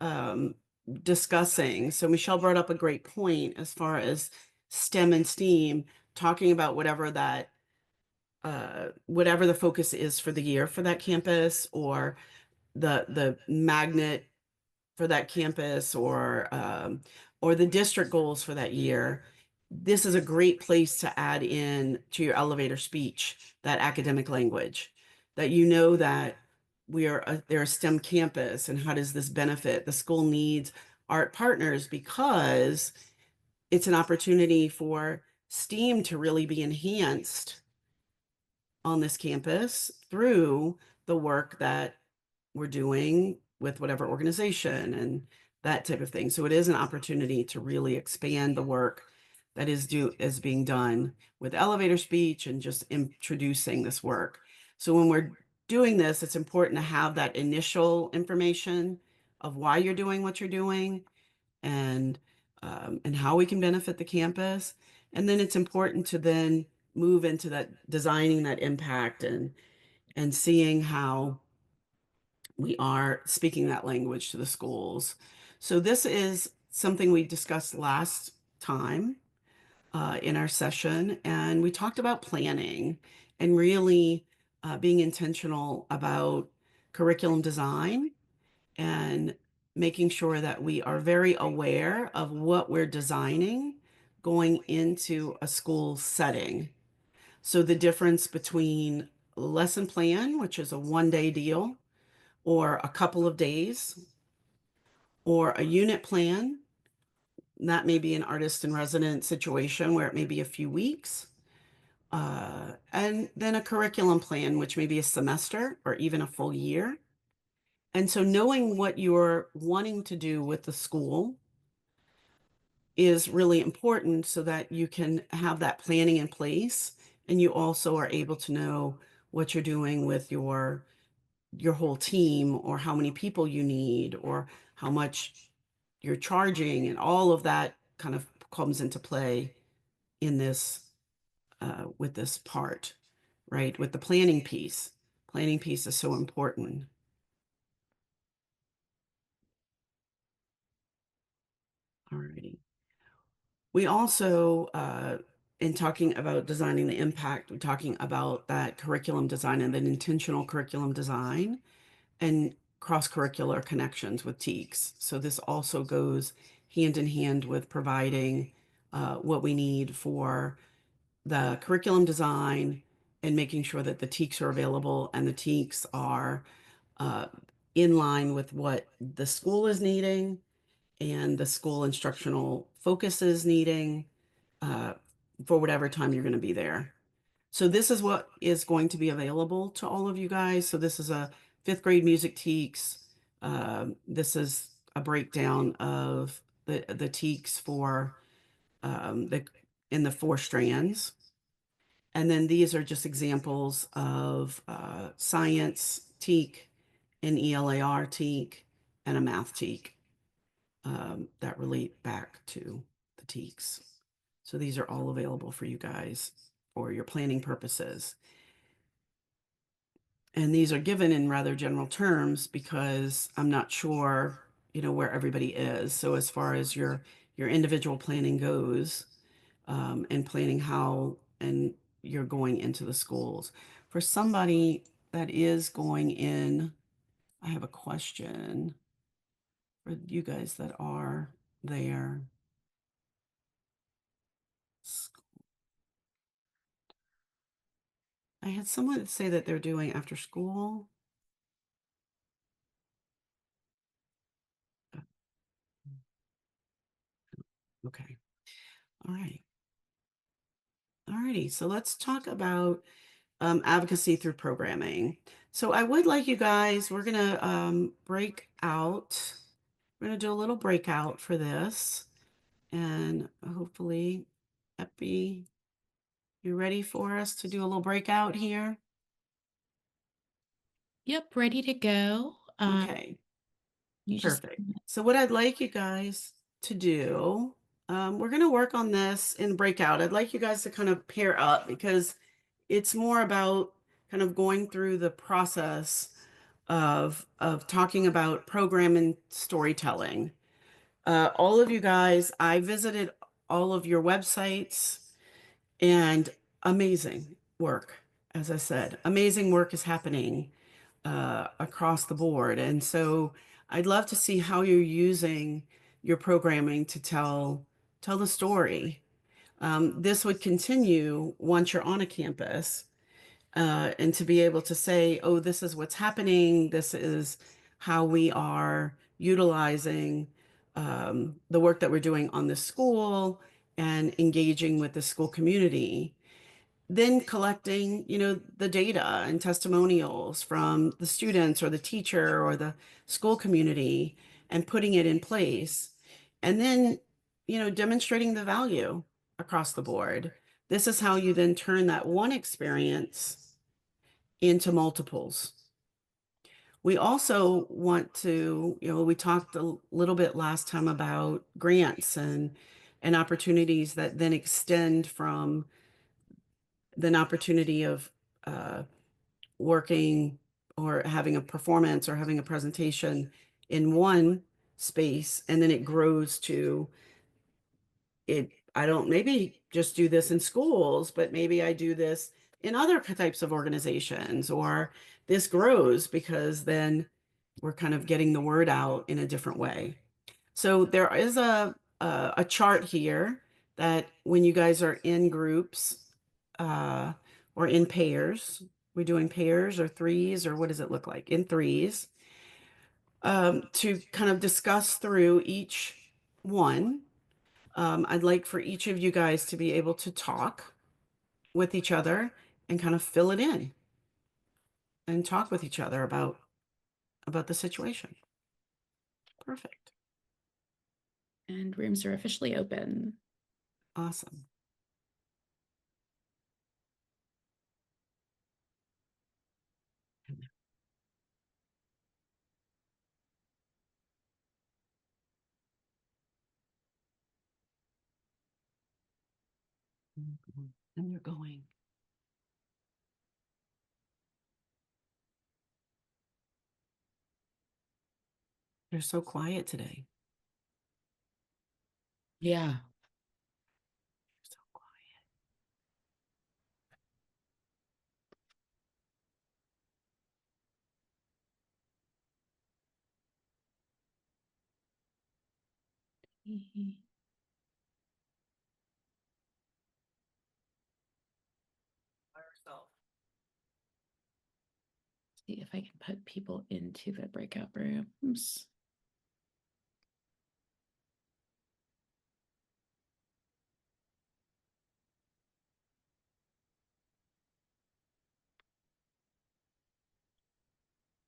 Speaker 1: um, discussing. So Michelle brought up a great point as far as STEM and STEAM, talking about whatever whatever the focus is for the year for that campus, or the magnet for that campus, or the district goals for that year. This is a great place to add in to your elevator speech, that academic language, that you know that they're a STEM campus, and how does this benefit the school needs art partners, because it's an opportunity for STEAM to really be enhanced on this campus through the work that we're doing with whatever organization and that type of thing. So it is an opportunity to really expand the work that is being done with elevator speech and just introducing this work. So when we're doing this, it's important to have that initial information of why you're doing what you're doing, and how we can benefit the campus. And then it's important to then move into that designing that impact, and seeing how we are speaking that language to the schools. So this is something we discussed last time in our session, and we talked about planning and really being intentional about curriculum design, and making sure that we are very aware of what we're designing going into a school setting. So the difference between lesson plan, which is a one-day deal, or a couple of days, or a unit plan, that may be an artist in residence situation where it may be a few weeks, and then a curriculum plan, which may be a semester or even a full year. And so knowing what you're wanting to do with the school is really important, so that you can have that planning in place, and you also are able to know what you're doing with your whole team, or how many people you need, or how much you're charging, and all of that kind of comes into play in this with this part, right? With the planning piece. Planning piece is so important. Alrighty. We also, in talking about designing the impact, we're talking about that curriculum design and then intentional curriculum design and cross-curricular connections with TEKS. So this also goes hand in hand with providing what we need for the curriculum design, and making sure that the TEKS are available, and the TEKS are uh, in line with what the school is needing, and the school instructional focus is needing uh, for whatever time you're going to be there. So this is what is going to be available to all of you guys. So this is a 5th grade music TEKS. This is a breakdown of the TEKS for in the 4 strands. And then these are just examples of science TEK, an ELAR TEK, and a math TEK that relate back to the TEKS. So these are all available for you guys for your planning purposes. And these are given in rather general terms, because I'm not sure, where everybody is. So as far as your individual planning goes, and planning how and you're going into the schools. For somebody that is going in, I have a question for you guys that are there. I had someone say that they're doing after school. Okay. All right. All righty. So let's talk about advocacy through programming. So I would like you guys, we're going to break out. We're going to do a little breakout for this. And hopefully, Epi, you ready for us to do a little breakout here?
Speaker 6: Yep, ready to go.
Speaker 1: Okay.
Speaker 6: You just
Speaker 1: Perfect. So what I'd like you guys to do, we're going to work on this in breakout. I'd like you guys to kind of pair up because it's more about kind of going through the process of talking about program and storytelling. All of you guys, I visited all of your websites and amazing work. As I said, amazing work is happening across the board. And so I'd love to see how you're using your programming to tell the story. This would continue once you're on a campus, and to be able to say, oh, this is what's happening. This is how we are utilizing the work that we're doing on the school and engaging with the school community, then collecting, the data and testimonials from the students or the teacher or the school community and putting it in place. And then, demonstrating the value across the board. This is how you then turn that one experience into multiples. We also want to, we talked a little bit last time about grants and opportunities that then extend from an opportunity of working or having a performance or having a presentation in one space, and then it grows to it. I don't maybe just do this in schools, but maybe I do this in other types of organizations, or this grows because then we're kind of getting the word out in a different way. So there is a chart here that when you guys are in groups or in pairs, we're doing pairs or threes, or what does it look like? In threes, to kind of discuss through each one. I'd like for each of you guys to be able to talk with each other and kind of fill it in and talk with each other about the situation. Perfect.
Speaker 6: and rooms are officially open.
Speaker 1: Awesome. And you're going. You're so quiet today.
Speaker 6: Yeah.
Speaker 1: You're so quiet. By yourself.
Speaker 6: See if I can put people into the breakout rooms.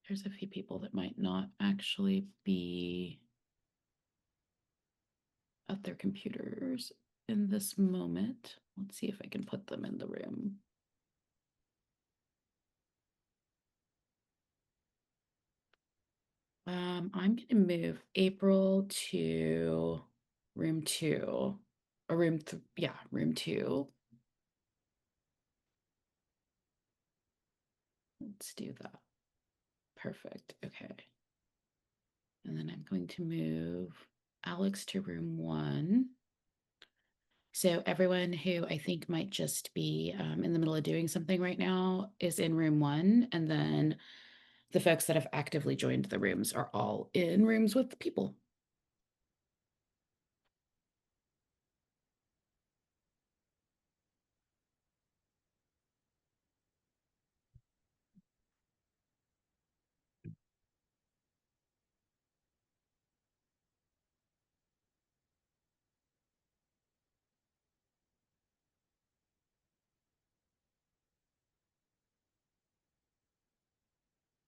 Speaker 6: There's a few people that might not actually be at their computers in this moment. Let's see if I can put them in the room. I'm going to move April to room 2 or room 2. Let's do that. Perfect. Okay. And then I'm going to move Alex to room 1. So everyone who I think might just be in the middle of doing something right now is in room 1. And then the folks that have actively joined the rooms are all in rooms with the people.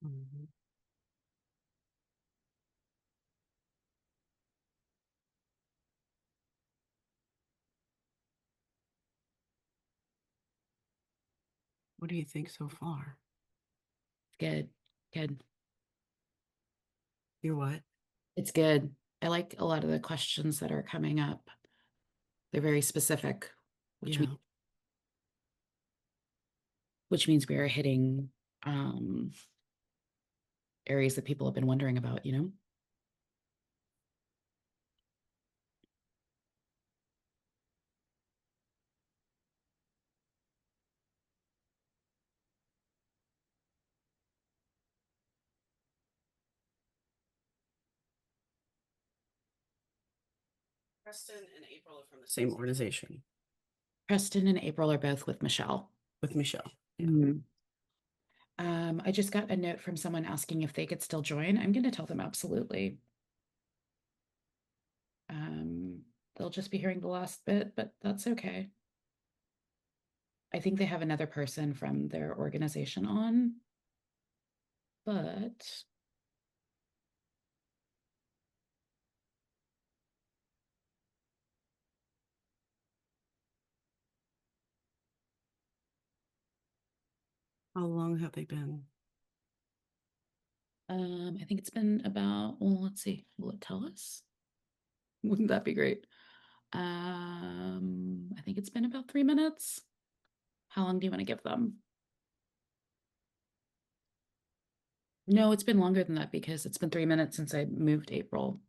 Speaker 1: Mhm. What do you think so far?
Speaker 6: Good. Good.
Speaker 1: You're what?
Speaker 6: It's good. I like a lot of the questions that are coming up. They're very specific, which
Speaker 1: Yeah.
Speaker 6: means we are hitting areas that people have been wondering about, you know?
Speaker 1: Preston and April are from the same organization
Speaker 6: Preston and April are both with Michelle.
Speaker 1: with Michelle. Yeah.
Speaker 6: Mhm. I just got a note from someone asking if they could still join. I'm going to tell them absolutely. They'll just be hearing the last bit, but that's okay. I think they have another person from their organization on, but
Speaker 1: How long have they been?
Speaker 6: I think it's been about, well, let's see, will it tell us? Wouldn't that be great? I think it's been about 3 minutes. How long do you want to give them? No, it's been longer than that because it's been 3 minutes since I moved April.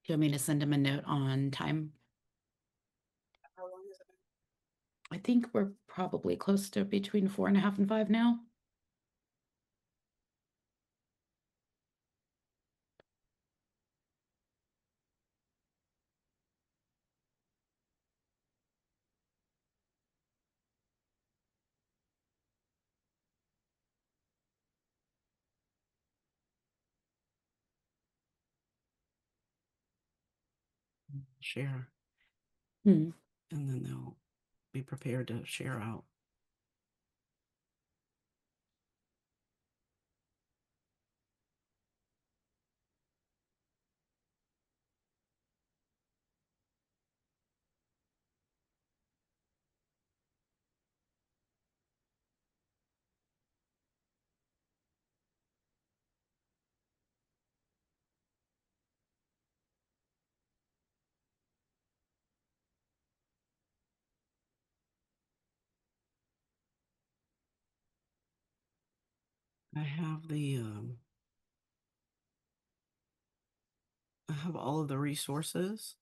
Speaker 6: Do you want me to send them a note on time?
Speaker 1: How long has it been?
Speaker 6: I think we're probably close to between 4.5 and 5 now.
Speaker 1: Share.
Speaker 6: Hmm.
Speaker 1: And then they'll be prepared to share out. I have I have all of the resources.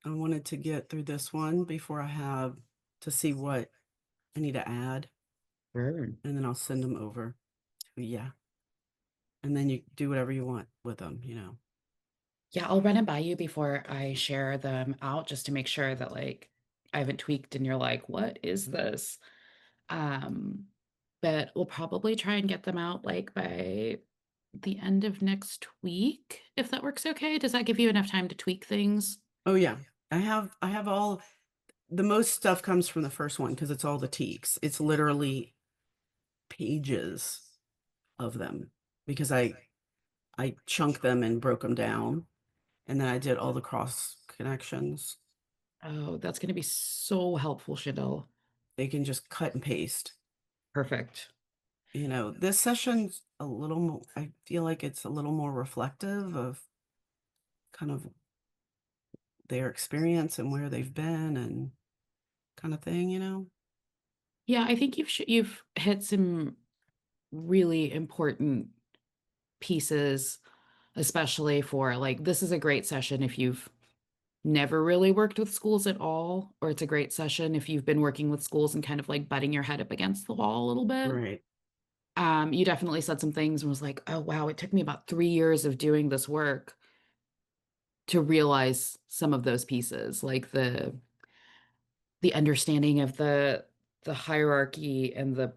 Speaker 1: I wanted to get through this one before I have to see what I need to add,
Speaker 6: Sure.
Speaker 1: and then I'll send them over to you. And then you do whatever you want with them, you know.
Speaker 6: Yeah, I'll run it by you before I share them out just to make sure that like I haven't tweaked and you're like, what is this? But we'll probably try and get them out like by the end of next week, if that works okay. Does that give you enough time to tweak things?
Speaker 1: Oh yeah. I have all the most stuff comes from the first one because it's all the teaks. It's literally pages of them because I chunked them and broke them down, and then I did all the cross connections.
Speaker 6: Oh, that's going to be so helpful, Chandel.
Speaker 1: They can just cut and paste.
Speaker 6: Perfect.
Speaker 1: You know, this session's a little more, I feel like it's a little more reflective of kind of their experience and where they've been and kind of thing, you know?
Speaker 6: Yeah, I think you've hit some really important pieces, especially for like this is a great session if you've never really worked with schools at all, or it's a great session if you've been working with schools and kind of like butting your head up against the wall a little bit.
Speaker 1: Right.
Speaker 6: You definitely said some things and was like, oh wow, it took me about 3 years of doing this work to realize some of those pieces, like the understanding of the hierarchy and the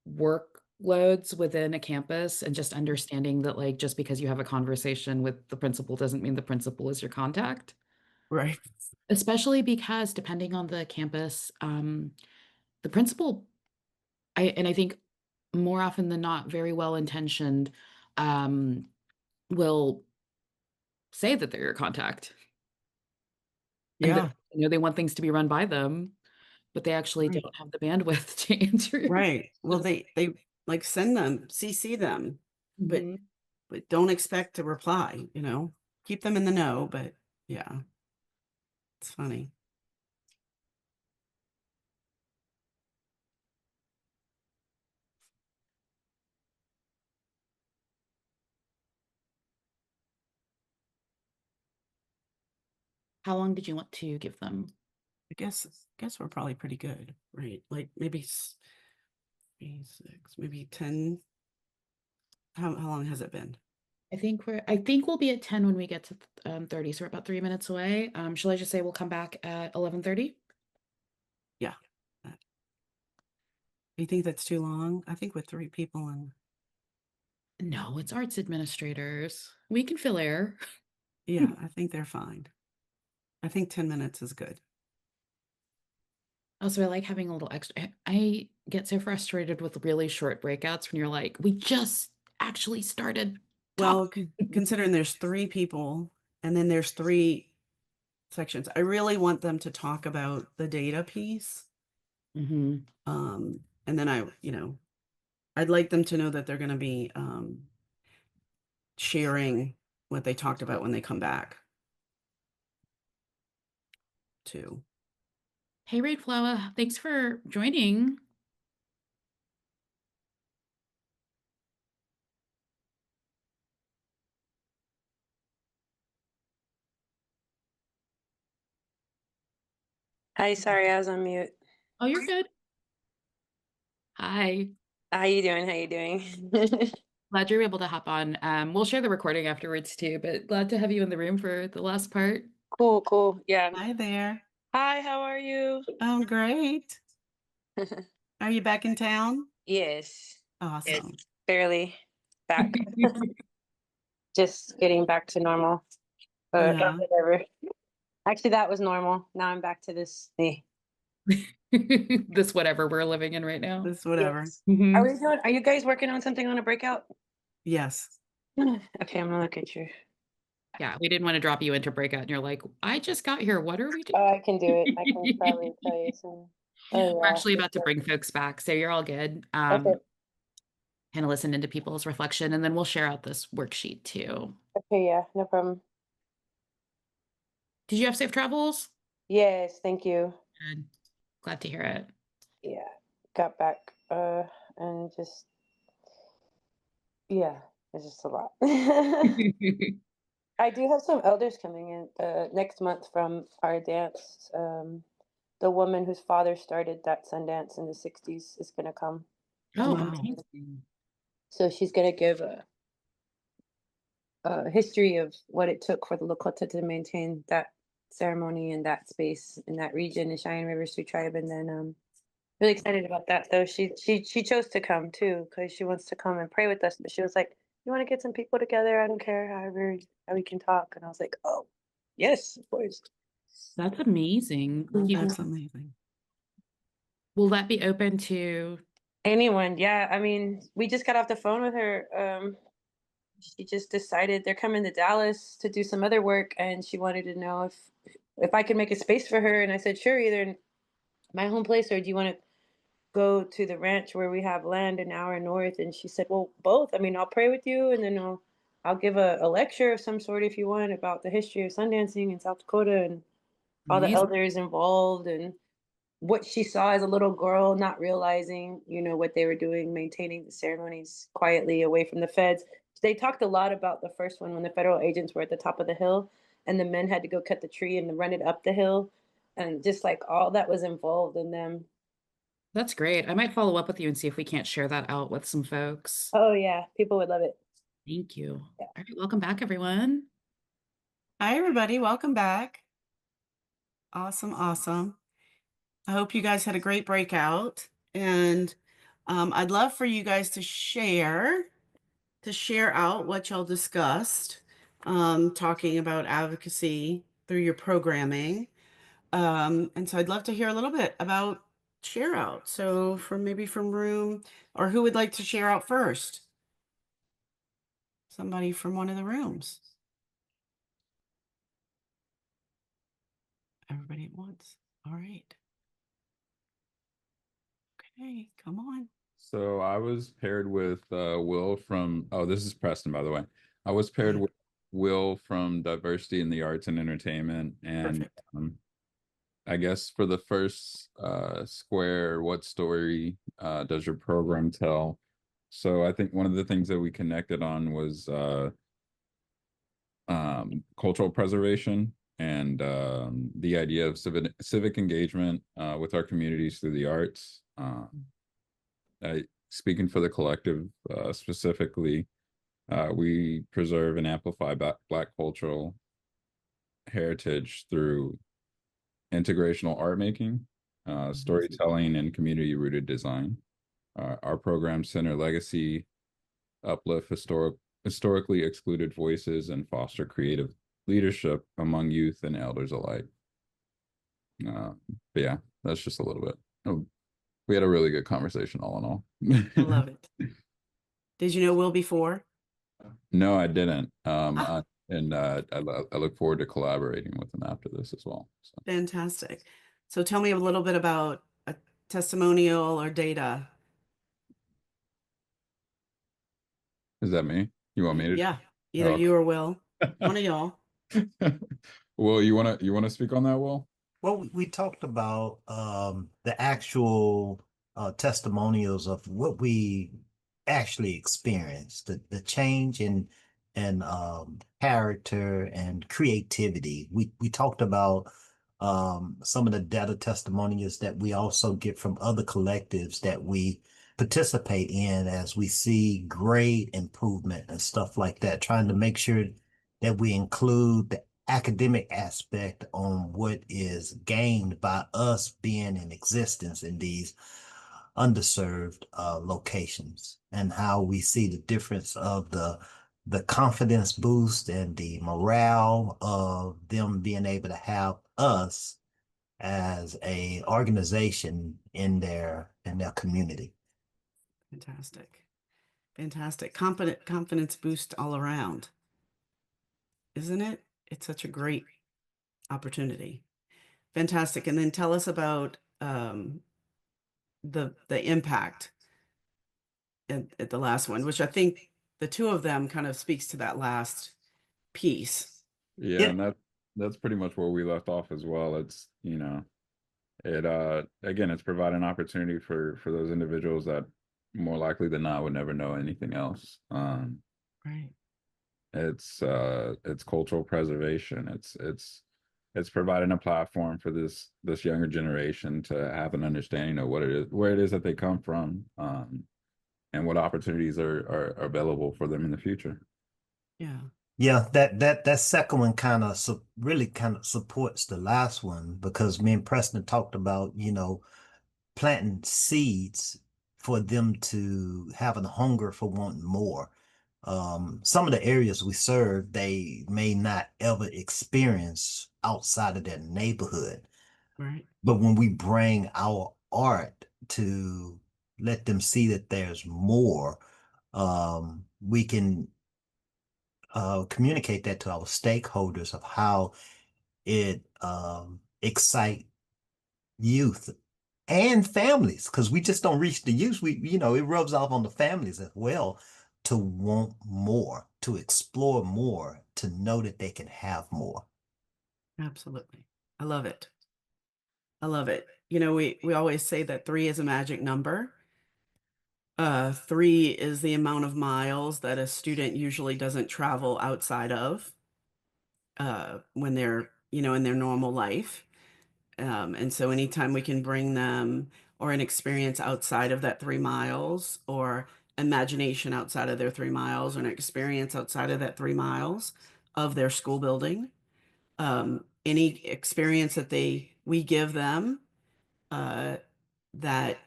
Speaker 6: work workloads within a campus and just understanding that, like, just because you have a conversation with the principal doesn't mean the principal is your contact.
Speaker 1: Right.
Speaker 6: Especially because depending on the campus, the principal, I think more often than not, very well intentioned, um, will say that they're your contact. And that,
Speaker 1: Yeah.
Speaker 6: they want things to be run by them, but they actually
Speaker 1: Right.
Speaker 6: don't have the bandwidth to answer your
Speaker 1: Right. Well,
Speaker 6: questions.
Speaker 1: they like send them, CC them, but
Speaker 6: Mhm.
Speaker 1: don't expect to reply, you know. Keep them in the know, but yeah, it's funny.
Speaker 6: How long did you want to give them?
Speaker 1: I guess we're probably pretty good, right? Like maybe 6, maybe 10. How long has it been?
Speaker 6: I think we'll be at 10 when we get to 30, so we're about 3 minutes away. Shall I just say we'll come back at 11:30?
Speaker 1: Yeah. You think that's too long? I think with 3 people and
Speaker 6: No, it's arts administrators. We can fill air.
Speaker 1: yeah, I think they're fine. I think 10 minutes is good.
Speaker 6: Also, I like having a little extra. I get so frustrated with really short breakouts when you're like, we just actually started
Speaker 1: Well,
Speaker 6: talking.
Speaker 1: considering there's 3 people and then there's 3 sections. I really want them to talk about the data piece.
Speaker 6: Mhm.
Speaker 1: And then I'd like them to know that they're going to be sharing what they talked about when they come back too.
Speaker 6: Hey, Raidflower, thanks for joining.
Speaker 7: Hi, sorry, I was on mute.
Speaker 6: Oh, you're good. Hi.
Speaker 7: How you doing? How you doing?
Speaker 6: Glad you were able to hop on. We'll share the recording afterwards too, but glad to have you in the room for the last part.
Speaker 7: Cool, cool. Yeah.
Speaker 1: Hi there.
Speaker 7: Hi, how are you?
Speaker 1: Oh, great. Are you back in town?
Speaker 7: Yes, it's
Speaker 1: Awesome.
Speaker 7: barely back. Just getting back to normal. But
Speaker 1: Yeah.
Speaker 7: whatever. Actually, that was normal. Now I'm back to this.
Speaker 6: This whatever we're living in right now.
Speaker 1: This whatever.
Speaker 7: Yes.
Speaker 6: Mhm.
Speaker 7: Are you guys working on something on a breakout?
Speaker 1: Yes.
Speaker 7: Okay, I'm gonna look at you.
Speaker 6: Yeah, we didn't want to drop you into breakout and you're like, I just got here. What are we
Speaker 7: Oh,
Speaker 6: doing?
Speaker 7: I can do it. I can probably tell you some. Oh
Speaker 6: We're
Speaker 7: yeah.
Speaker 6: actually about to bring folks back, so you're all good.
Speaker 7: Okay.
Speaker 6: Kind of listen into people's reflection, and then we'll share out this worksheet too.
Speaker 7: Okay, yeah, no problem.
Speaker 6: Did you have safe travels?
Speaker 7: Yes, thank you.
Speaker 6: Good. Glad to hear it.
Speaker 7: Yeah, got back and just yeah, it's just a lot. I do have some elders coming in next month from our dance. The woman whose father started that Sundance in the 60s is going to come.
Speaker 6: Oh,
Speaker 7: Um,
Speaker 6: amazing.
Speaker 7: so she's going to give a history of what it took for the Lakota to maintain that ceremony in that space in that region, the Cheyenne River Sioux Tribe. And then really excited about that though. She chose to come too because she wants to come and pray with us. But she was like, "You want to get some people together? I don't care, however how we can talk." And I was like, "Oh, yes, of course."
Speaker 6: That's amazing.
Speaker 1: That's amazing.
Speaker 6: Will that be open to?
Speaker 7: Anyone, yeah. I mean, we just got off the phone with her. She just decided they're coming to Dallas to do some other work, and she wanted to know if I could make a space for her. And I said, sure, either in my home place or do you want to go to the ranch where we have land an hour north? And she said, well, both. I mean, I'll pray with you, and then I'll give a lecture of some sort if you want about the history of sundancing in South Dakota and all the
Speaker 6: Amazing.
Speaker 7: elders involved and what she saw as a little girl, not realizing, what they were doing, maintaining the ceremonies quietly away from the feds. They talked a lot about the first one when the federal agents were at the top of the hill and the men had to go cut the tree and run it up the hill. And just like all that was involved in them.
Speaker 6: That's great. I might follow up with you and see if we can't share that out with some folks.
Speaker 7: Oh, yeah. People would love it.
Speaker 6: Thank you.
Speaker 7: Yeah.
Speaker 6: All right, welcome back, everyone.
Speaker 1: Hi, everybody. Welcome back. Awesome. Awesome. I hope you guys had a great breakout. And I'd love for you guys to share out what y'all discussed, talking about advocacy through your programming. And so I'd love to hear a little bit about share out. So from room, or who would like to share out first? Somebody from one of the rooms. Everybody at once. All right. Okay, come on.
Speaker 5: So I was paired with Will from, oh, this is Preston, by the way. I was paired with Will from Diversity in the Arts and Entertainment. And
Speaker 1: Perfect.
Speaker 5: I guess for the first square, what story does your program tell? So I think one of the things that we connected on was cultural preservation and the idea of civic engagement with our communities through the arts. Speaking for the collective specifically, we preserve and amplify Black cultural heritage through integrational art making, storytelling, and community-rooted design. Our programs center legacy, uplift historically excluded voices, and foster creative leadership among youth and elders alike. But yeah, that's just a little bit. Oh, we had a really good conversation all in all.
Speaker 1: I love it. Did you know Will before?
Speaker 5: No, I didn't.
Speaker 1: Ah.
Speaker 5: I look forward to collaborating with him after this as well. So.
Speaker 1: Fantastic. So tell me a little bit about a testimonial or data.
Speaker 5: Is that me? You want me to?
Speaker 1: Yeah, either
Speaker 5: Oh,
Speaker 1: you or Will. One of y'all.
Speaker 5: Well, you wanna speak on that, Will?
Speaker 8: Well, we talked about the actual testimonials of what we actually experienced, the change in character and creativity. We talked about some of the data testimonials that we also get from other collectives that we participate in as we see grade improvement and stuff like that, trying to make sure that we include the academic aspect on what is gained by us being in existence in these underserved locations, and how we see the difference of the confidence boost and the morale of them being able to have us as a organization in their community.
Speaker 1: Fantastic. Fantastic. Confidence boost all around. Isn't it? It's such a great opportunity. Fantastic. And then tell us about the impact at the last one, which I think the two of them kind of speaks to that last piece.
Speaker 5: Yeah, and that's pretty much where we left off as well. It's, it again, it's providing opportunity for those individuals that more likely than not would never know anything else.
Speaker 1: Right.
Speaker 5: It's cultural preservation. It's providing a platform for this younger generation to have an understanding of what it is, where it is that they come from, and what opportunities are available for them in the future.
Speaker 1: Yeah.
Speaker 8: Yeah, that second one kind of really kind of supports the last one, because me and Preston talked about, planting seeds for them to have a hunger for wanting more. Some of the areas we serve, they may not ever experience outside of their neighborhood.
Speaker 1: Right.
Speaker 8: But when we bring our art to let them see that there's more, we can communicate that to our stakeholders of how it excite youth and families, because we just don't reach the youth. It rubs off on the families as well, to want more, to explore more, to know that they can have more.
Speaker 1: Absolutely. I love it. I love it. We always say that 3 is a magic number. 3 is the amount of miles that a student usually doesn't travel outside of when they're, in their normal life. And so anytime we can bring them or an experience outside of that 3 miles, or imagination outside of their 3 miles, or an experience outside of that 3 miles of their school building, any experience that we give them that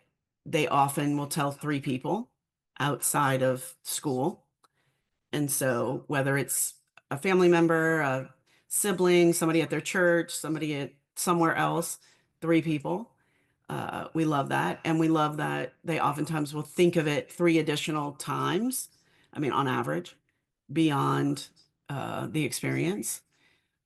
Speaker 1: they often will tell 3 people outside of school. And so whether it's a family member, a sibling, somebody at their church, somebody at somewhere else, 3 people. We love that. And we love that they oftentimes will think of it 3 additional times. I mean, on average, beyond the experience.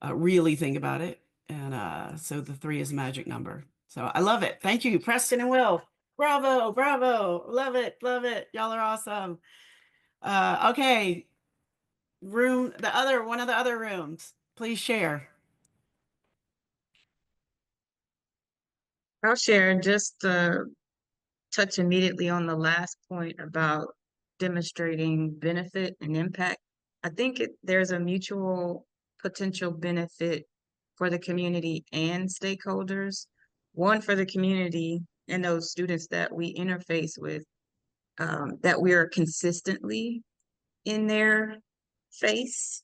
Speaker 1: Really think about it. And so the 3 is a magic number. So I love it. Thank you, Preston and Will. Bravo, bravo. Love it, love it. Y'all are awesome. Okay. One of the other rooms. Please share.
Speaker 3: I'll share just touch immediately on the last point about demonstrating benefit and impact. I think there's a mutual potential benefit for the community and stakeholders. One, for the community and those students that we interface with, that we are consistently in their face.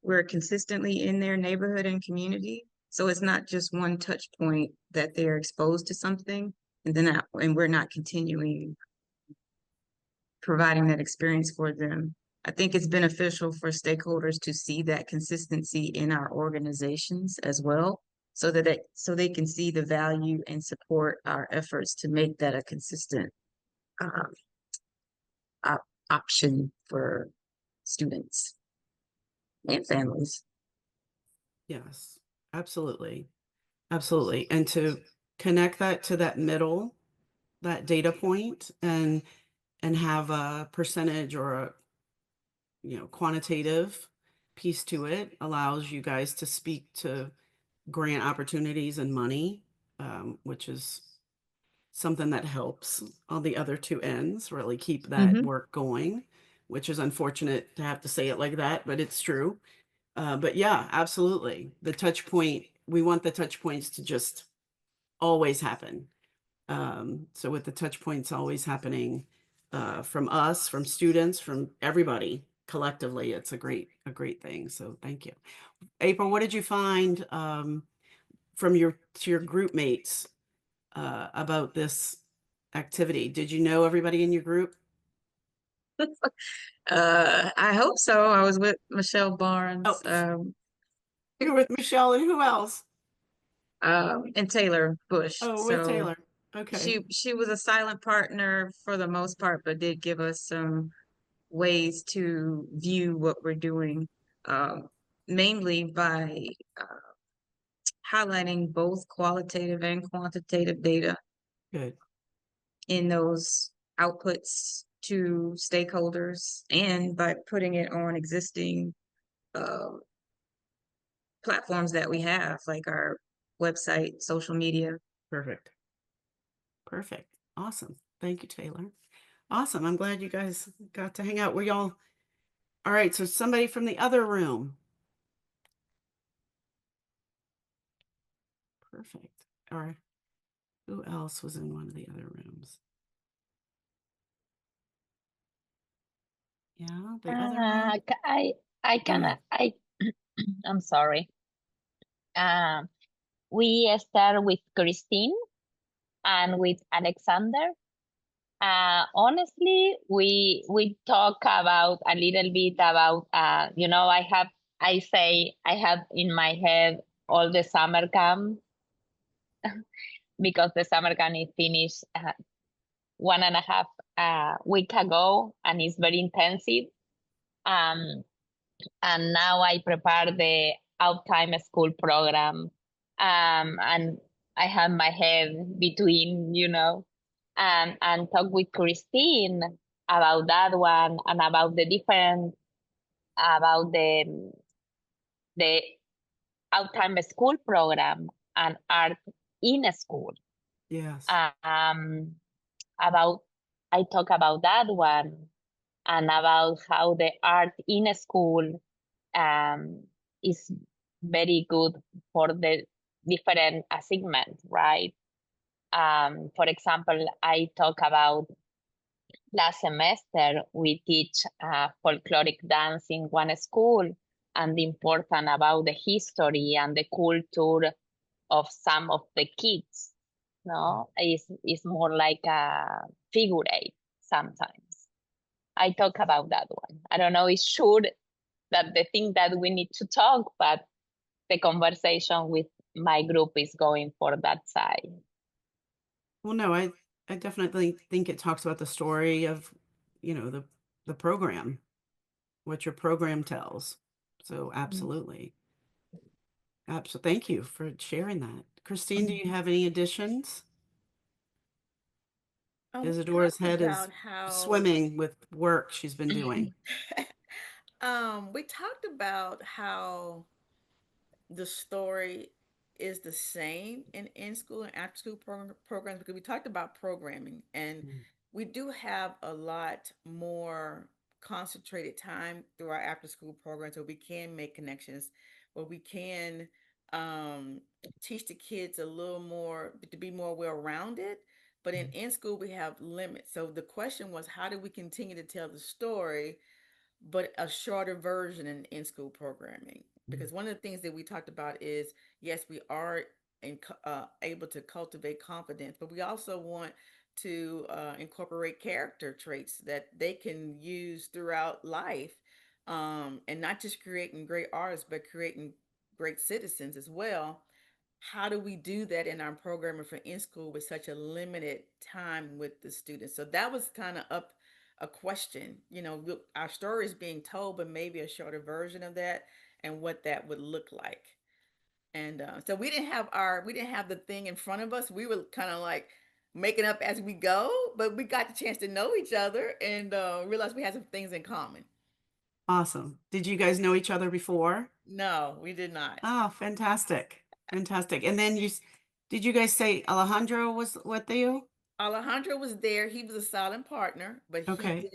Speaker 3: We're consistently in their neighborhood and community. So it's not just one touch point that they're exposed to something and we're not continuing providing that experience for them. I think it's beneficial for stakeholders to see that consistency in our organizations as well, so they can see the value and support our efforts to make that a consistent option for students and families.
Speaker 1: Yes, absolutely. Absolutely. And to connect that to that middle, that data point, and have a percentage or a quantitative piece to it allows you guys to speak to grant opportunities and money, which is something that helps on the other 2 ends really keep that work going, which is unfortunate to have to say it like that, but it's true. But yeah, absolutely. The touch point, we want the touch points to just always happen. So with the touch points always happening from us, from students, from everybody collectively, it's a great thing. So thank you. April, what did you find from your group mates about this activity? Did you know everybody in your group?
Speaker 3: I hope so. I was with Michelle Barnes.
Speaker 1: Oh, you were with Michelle and who else?
Speaker 3: And Taylor Bush.
Speaker 1: Oh, with Taylor. Okay.
Speaker 3: She was a silent partner for the most part, but did give us some ways to view what we're doing, mainly by highlighting both qualitative and quantitative data.
Speaker 1: Good.
Speaker 3: In those outputs to stakeholders, and by putting it on existing platforms that we have, like our website, social media.
Speaker 1: Perfect. Awesome. Thank you, Taylor. Awesome. I'm glad you guys got to hang out. Were y'all all right? So somebody from the other room. Perfect. Or who else was in one of the other rooms? Yeah, the other room.
Speaker 9: I can I'm sorry. We start with Christine and with Alexander. Honestly, we talk about a little bit about I have in my head all the summer camp because the summer camp is finished 1.5 week ago and it's very intensive. And now I prepare the out-time school program. And I have my head between, and talk with Christine about that one and about about the out-time school program and art in a school.
Speaker 1: Yes.
Speaker 9: I talk about that one and about how the art in a school is very good for the different assignments, right? For example, I talk about last semester, we teach folkloric dance in one school and the importance about the history and the culture of some of the kids. no, is more like a figure eight sometimes. I talk about that one. I don't know, it's sure that the thing that we need to talk, but the conversation with my group is going for that side.
Speaker 1: Well, no, I definitely think it talks about the story of, the program, what your program tells. So absolutely. Absolutely. Thank you for sharing that. Christine, do you have any additions?
Speaker 10: We
Speaker 1: Isadora's
Speaker 10: talked
Speaker 1: head is
Speaker 10: about how
Speaker 1: swimming with work she's been doing.
Speaker 10: we talked about how the story is the same in school and after school programs because we talked about programming and we do have a lot more concentrated time through our after school programs so we can make connections where we can teach the kids a little more to be more well-rounded, but in school we have limits. So the question was, how do we continue to tell the story but a shorter version in school programming? Because one of the things that we talked about is, yes, we are able to cultivate confidence, but we also want to incorporate character traits that they can use throughout life, and not just creating great artists, but creating great citizens as well. How do we do that in our programming for in school with such a limited time with the students? So that was kind of up a question. Our story is being told, but maybe a shorter version of that and what that would look like. And so we didn't have the thing in front of us. We were kind of like making up as we go, but we got the chance to know each other and realize we had some things in common.
Speaker 1: Awesome. Did you guys know each other before?
Speaker 10: No, we did not.
Speaker 1: Oh, fantastic. Fantastic. And then did you guys say Alejandro was with you?
Speaker 10: Alejandro was there. He was a silent partner, but
Speaker 1: Okay.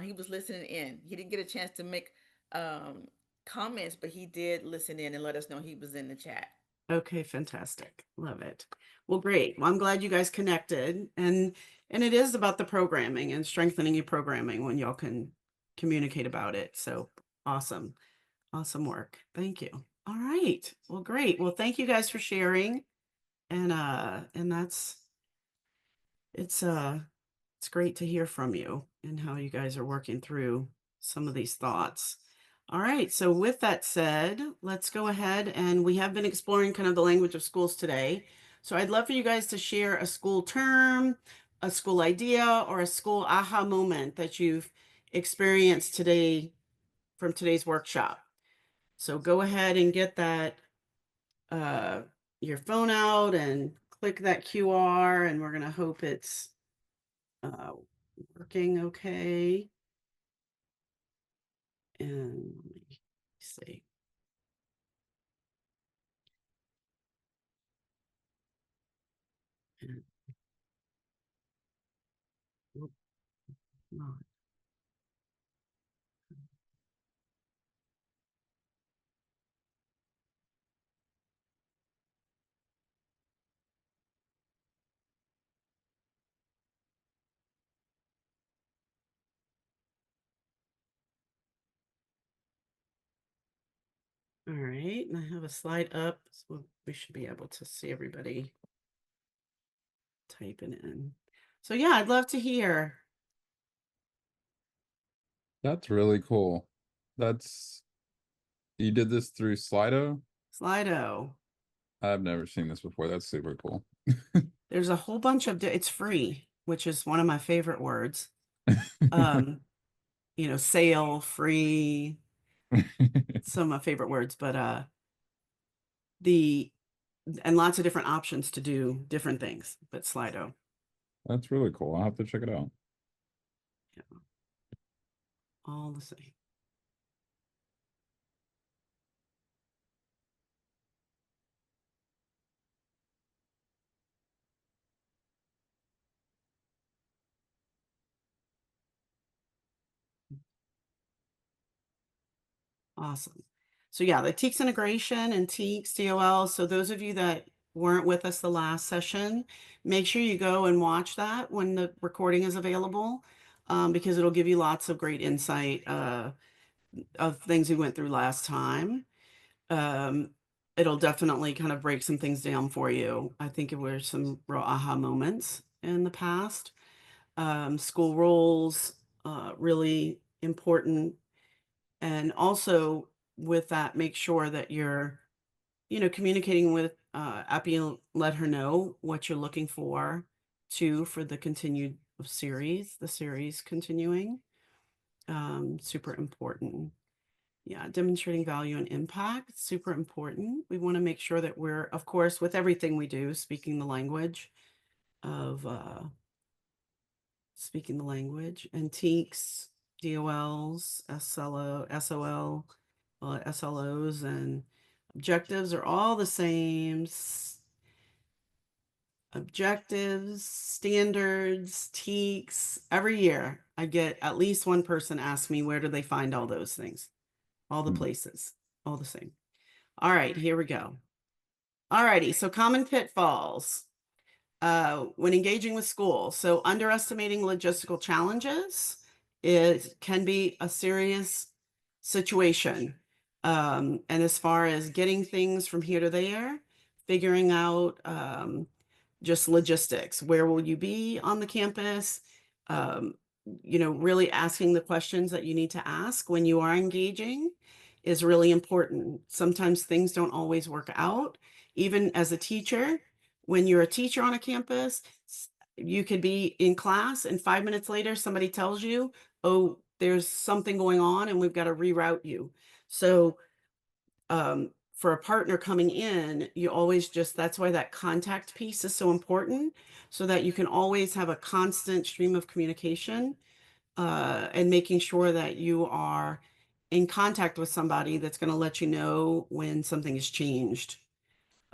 Speaker 10: he was listening in. He didn't get a chance to make um, comments, but he did listen in and let us know he was in the chat.
Speaker 1: Okay, fantastic. Love it. Well, great. Well, I'm glad you guys connected. And it is about the programming and strengthening your programming when y'all can communicate about it. So awesome. Awesome work. Thank you. All right. Well, great. Well, thank you guys for sharing. And it's great to hear from you and how you guys are working through some of these thoughts. All right, so with that said, let's go ahead, and we have been exploring kind of the language of schools today. So I'd love for you guys to share a school term, a school idea, or a school aha moment that you've experienced today from today's workshop. So go ahead and get that your phone out and click that QR, and we're gonna hope it's working okay. And let me see. And, whoop, not. All right, and I have a slide up, so we should be able to see everybody typing in. So yeah, I'd love to hear.
Speaker 5: That's really cool. You did this through Slido?
Speaker 1: Slido.
Speaker 5: I've never seen this before. That's super cool.
Speaker 1: There's a whole bunch of, it's free, which is one of my favorite words. Sale, free, some of my favorite words, but and lots of different options to do different things, but Slido.
Speaker 5: That's really cool. I'll have to check it out.
Speaker 1: Yeah. All the same. Awesome. So yeah, the TEKS integration and TEKS DOL. So those of you that weren't with us the last session, make sure you go and watch that when the recording is available, because it'll give you lots of great insight of things we went through last time. it'll definitely kind of break some things down for you. I think it were some real aha moments in the past. School roles, really important. And also with that, make sure that you're, communicating with Appy, let her know what you're looking for too for the continued the series continuing. Super important. Yeah, demonstrating value and impact, super important. We want to make sure that we're, of course, with everything we do, speaking the language of antiques, DOLs, SOL, SLOs, and objectives are all the same. Objectives, standards, TEKS. Every year I get at least one person ask me, where do they find all those things? All the places, all the same. All right, here we go. All righty, so common pitfalls when engaging with schools. So underestimating logistical challenges, it can be a serious situation. And as far as getting things from here to there, figuring out just logistics. Where will you be on the campus? Really asking the questions that you need to ask when you are engaging is really important. Sometimes things don't always work out. Even as a teacher, when you're a teacher on a campus, you could be in class and 5 minutes later, somebody tells you, oh, there's something going on and we've got to reroute you. So for a partner coming in, you always that's why that contact piece is so important, so that you can always have a constant stream of communication and making sure that you are in contact with somebody that's going to let you know when something has changed.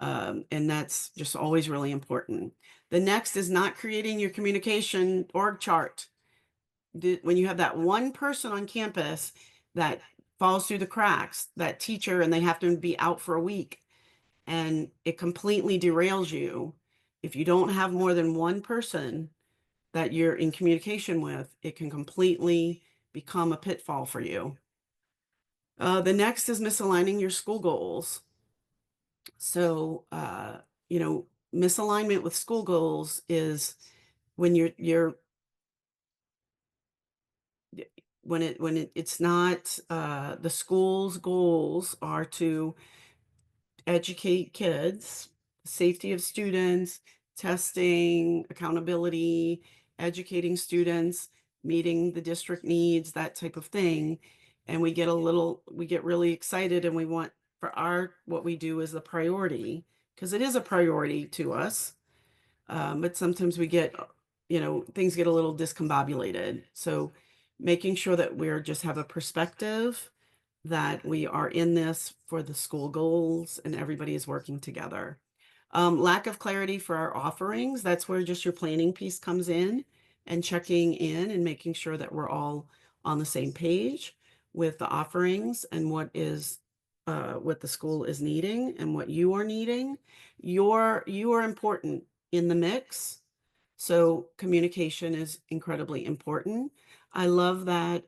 Speaker 1: And that's just always really important. The next is not creating your communication org chart. When you have that one person on campus that falls through the cracks, that teacher, and they have to be out for a week, and it completely derails you. If you don't have more than one person that you're in communication with, it can completely become a pitfall for you. The next is misaligning your school goals. So, misalignment with school goals is when it's not the school's goals are to educate kids, safety of students, testing, accountability, educating students, meeting the district needs, that type of thing. And we get really excited and we want what we do is the priority, because it is a priority to us. But sometimes we get, things get a little discombobulated. So making sure that we're just have a perspective that we are in this for the school goals and everybody is working together. Lack of clarity for our offerings. That's where just your planning piece comes in, and checking in and making sure that we're all on the same page with the offerings and what the school is needing and what you are needing. You are important in the mix. So communication is incredibly important. I love that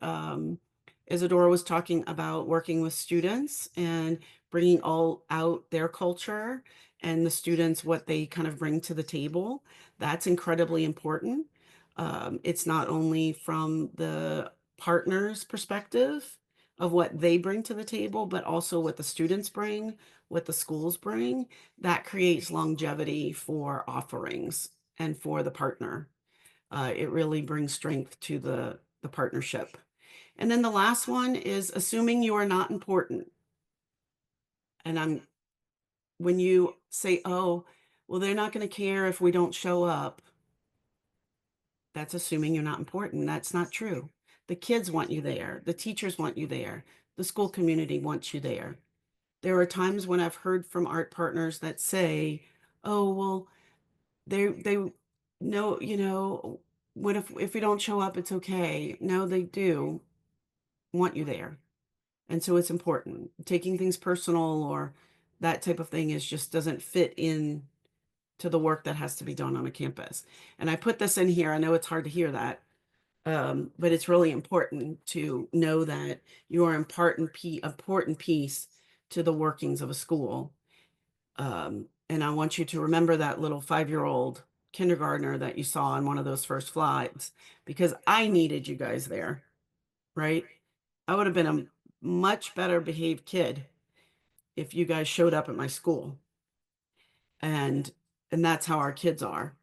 Speaker 1: Isadora was talking about working with students and bringing all out their culture and the students, what they kind of bring to the table. That's incredibly important. It's not only from the partner's perspective of what they bring to the table, but also what the students bring, what the schools bring. That creates longevity for offerings and for the partner. It really brings strength to the partnership. And then the last one is assuming you are not important. And when you say, oh, well, they're not going to care if we don't show up, that's assuming you're not important. That's not true. The kids want you there. The teachers want you there. The school community wants you there. There are times when I've heard from art partners that say, oh, well, they know, what if we don't show up, it's okay. No, they do want you there. And so it's important. Taking things personal or that type of thing just doesn't fit in to the work that has to be done on a campus. And I put this in here. I know it's hard to hear that, but it's really important to know that you are an important piece to the workings of a school. And I want you to remember that little 5-year-old kindergartner that you saw on one of those first flights, because I needed you guys there, right? I would have been a much better behaved kid if you guys showed up at my school. And that's how our kids are.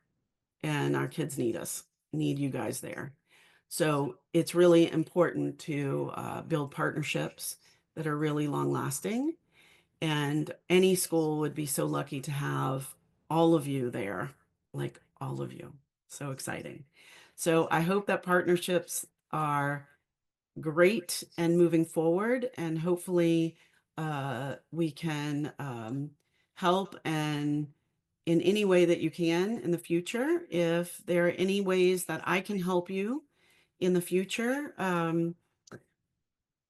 Speaker 1: And our kids need us, need you guys there. So it's really important to build partnerships that are really long lasting. And any school would be so lucky to have all of you there, like all of you. So exciting. So I hope that partnerships are great and moving forward, and hopefully we can help and in any way that you can in the future. If there are any ways that I can help you in the future,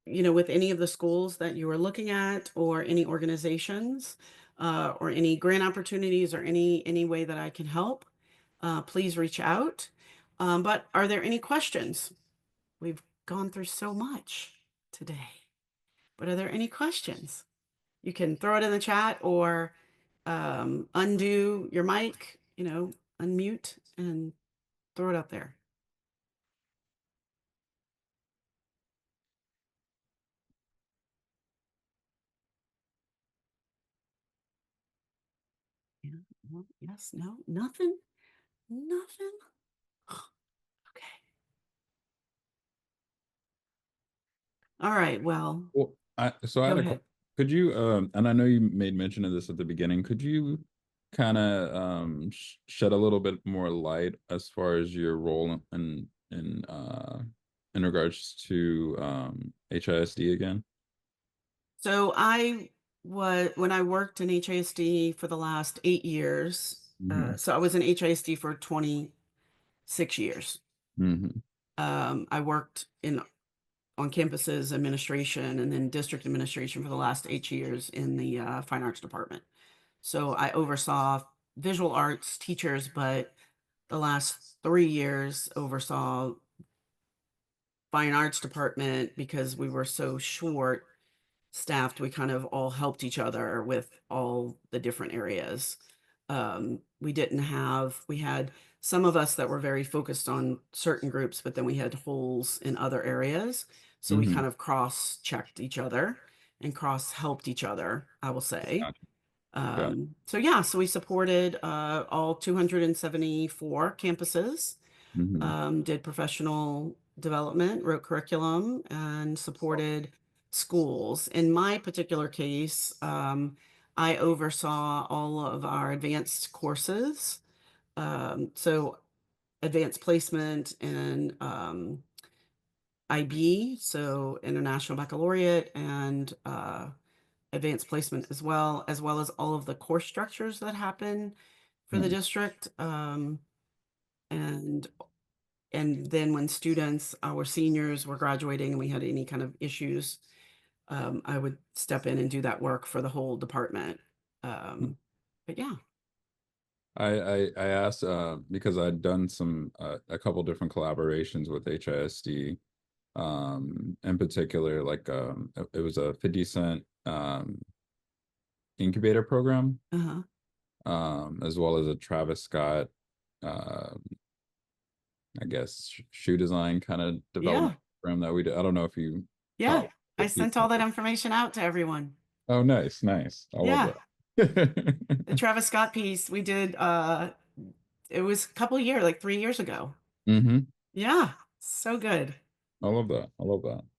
Speaker 1: with any of the schools that you are looking at, or any organizations, or any grant opportunities, or any way that I can help, please reach out. But are there any questions? We've gone through so much today, but are there any questions? You can throw it in the chat, or undo your mic, unmute and throw it up there. Yeah, well, yes, no, nothing, nothing. Okay. All right. Well,
Speaker 5: Well, so I
Speaker 1: go
Speaker 5: had
Speaker 1: ahead.
Speaker 5: could you and I know you made mention of this at the beginning, could you kind of shed a little bit more light as far as your role in regards to HISD again?
Speaker 1: So when I worked in HISD for the last 8 years,
Speaker 5: Mm-hmm.
Speaker 1: so I was in HISD for 26 years.
Speaker 5: Mm-hmm.
Speaker 1: I worked on campuses administration and then district administration for the last 8 years in the fine arts department. So I oversaw visual arts teachers, but the last 3 years oversaw fine arts department because we were so short staffed. We kind of all helped each other with all the different areas. We had some of us that were very focused on certain groups, but then we had holes in other areas. So we
Speaker 5: Mm-hmm.
Speaker 1: kind of cross-checked each other and cross-helped each other, I will say.
Speaker 5: Gotcha.
Speaker 1: So we supported all 274 campuses,
Speaker 5: Mm-hmm.
Speaker 1: did professional development, wrote curriculum, and supported schools. In my particular case, I oversaw all of our advanced courses. So advanced placement and IB, so International Baccalaureate, and advanced placement as well as all of the course structures that happen for the
Speaker 5: Nice.
Speaker 1: district. And then when students, our seniors, were graduating and we had any kind of issues, I would step in and do that work for the whole department. But yeah.
Speaker 5: I asked because I'd done a couple different collaborations with HISD, in particular, like it was a 50 cent incubator program,
Speaker 1: Uh-huh.
Speaker 5: as well as a Travis Scott uh I guess shoe design kind of
Speaker 1: Yeah.
Speaker 5: development program that we did. I don't know if you
Speaker 1: Yeah.
Speaker 5: caught
Speaker 1: I
Speaker 5: what
Speaker 1: sent all that information out to everyone.
Speaker 5: Oh, nice. I love
Speaker 1: Yeah. The
Speaker 5: that.
Speaker 1: Travis Scott piece we did, it was a couple of years, like 3 years ago.
Speaker 5: Mm-hmm.
Speaker 1: Yeah. So good.
Speaker 5: I love that.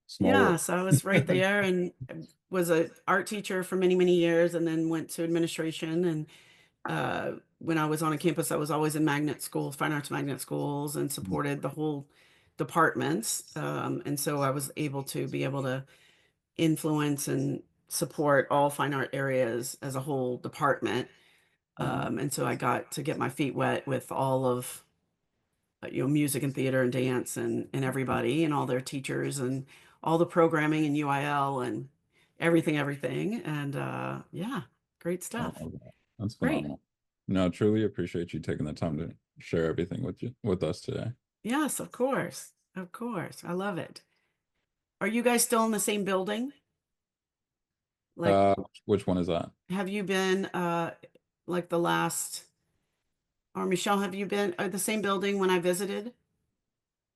Speaker 5: Small
Speaker 1: Yeah,
Speaker 5: world.
Speaker 1: so I was right there and was a art teacher for many, many years, and then went to administration. And when I was on a campus, I was always in magnet schools, fine arts magnet schools, and supported the whole departments. And so I was able to influence and support all fine art areas as a whole department. And so I got to get my feet wet with all of music and theater and dance and everybody and all their teachers and all the programming and UIL and everything. And yeah, great
Speaker 5: I
Speaker 1: stuff.
Speaker 5: love that. That's
Speaker 1: Great.
Speaker 5: phenomenal. No, truly appreciate you taking the time to share everything with us today.
Speaker 1: Yes, of course. Of course. I love it. Are you guys still in the same building? Like,
Speaker 5: Which one is that?
Speaker 1: have you been like the last, or Michelle, have you been at the same building when I visited?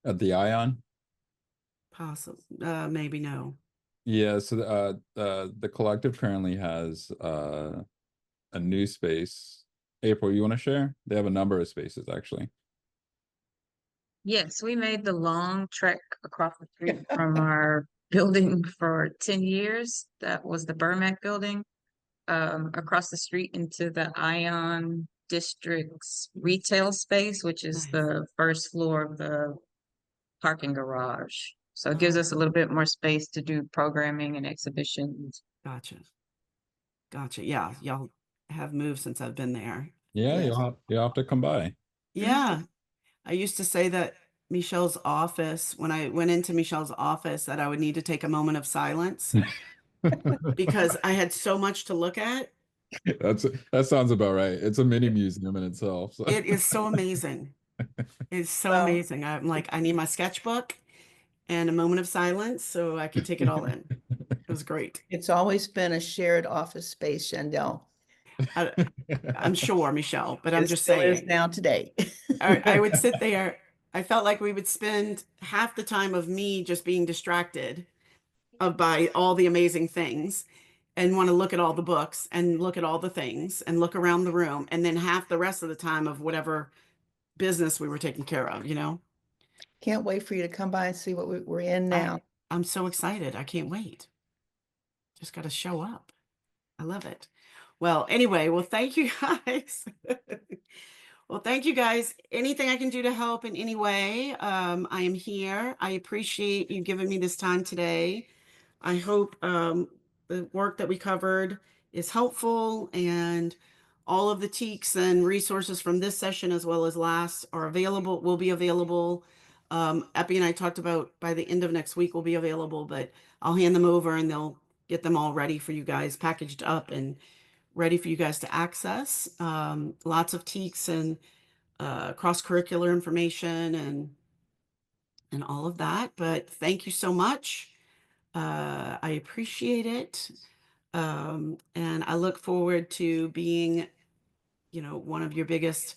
Speaker 5: At the Ion?
Speaker 1: Possible, maybe no.
Speaker 5: Yeah, so the collective currently has a new space. April, you want to share? They have a number of spaces actually.
Speaker 3: Yes, we made the long trek across the street from our building for 10 years. That was the Burmac building. Across the street into the Ion District's retail space, which is
Speaker 1: Nice.
Speaker 3: the first floor of the parking garage. So it gives us a little bit more space to do programming and exhibitions.
Speaker 1: Gotcha. Gotcha. Yeah, y'all have moved since I've been there.
Speaker 5: Yeah,
Speaker 2: Yes.
Speaker 5: you'll have to come by.
Speaker 1: Yeah. I used to say that Michelle's office, when I went into Michelle's office, that I would need to take a moment of silence because I had so much to look at.
Speaker 5: That sounds about right. It's a mini museum in itself. So.
Speaker 1: It is so amazing. It's so
Speaker 2: Well,
Speaker 1: amazing. I'm like, I need my sketchbook and a moment of silence so I could take it all in. It was great.
Speaker 2: it's always been a shared office space, Chandel.
Speaker 1: I'm sure, Michelle, but I'm
Speaker 2: It
Speaker 1: just
Speaker 2: still is
Speaker 1: saying.
Speaker 2: now today.
Speaker 1: I would sit there. I felt like we would spend half the time of me just being distracted by all the amazing things and want to look at all the books and look at all the things and look around the room. And then half the rest of the time of whatever business we were taking care of, you know?
Speaker 2: Can't wait for you to come by and see what we're in now.
Speaker 1: I'm so excited. I can't wait. Just got to show up. I love it. Well, anyway, well, thank you guys. Well, thank you guys. Anything I can do to help in any way, I am here. I appreciate you giving me this time today. I hope the work that we covered is helpful, and all of the teaks and resources from this session as well as last are available, will be available. Epi and I talked about by the end of next week will be available, but I'll hand them over and they'll get them all ready for you guys, packaged up and ready for you guys to access. Lots of teaks and cross-curricular information and all of that. But thank you so much. I appreciate it. And I look forward to being, one of your biggest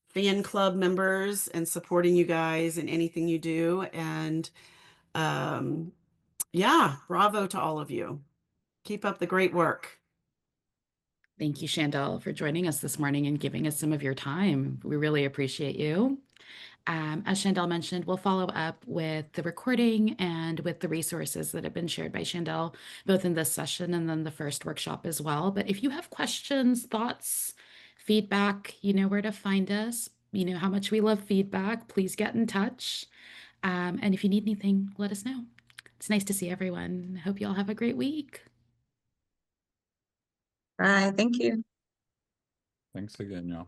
Speaker 1: fan club members and supporting you guys in anything you do. And yeah, bravo to all of you. Keep up the great work.
Speaker 6: Thank you, Chandel, for joining us this morning and giving us some of your time. We really appreciate you. As Chandel mentioned, we'll follow up with the recording and with the resources that have been shared by Chandel, both in this session and then the first workshop as well. But if you have questions, thoughts, feedback, you know where to find us. You know how much we love feedback. Please get in touch. And if you need anything, let us know. It's nice to see everyone. Hope you all have a great week.
Speaker 3: All right, thank you.
Speaker 5: Thanks again, y'all.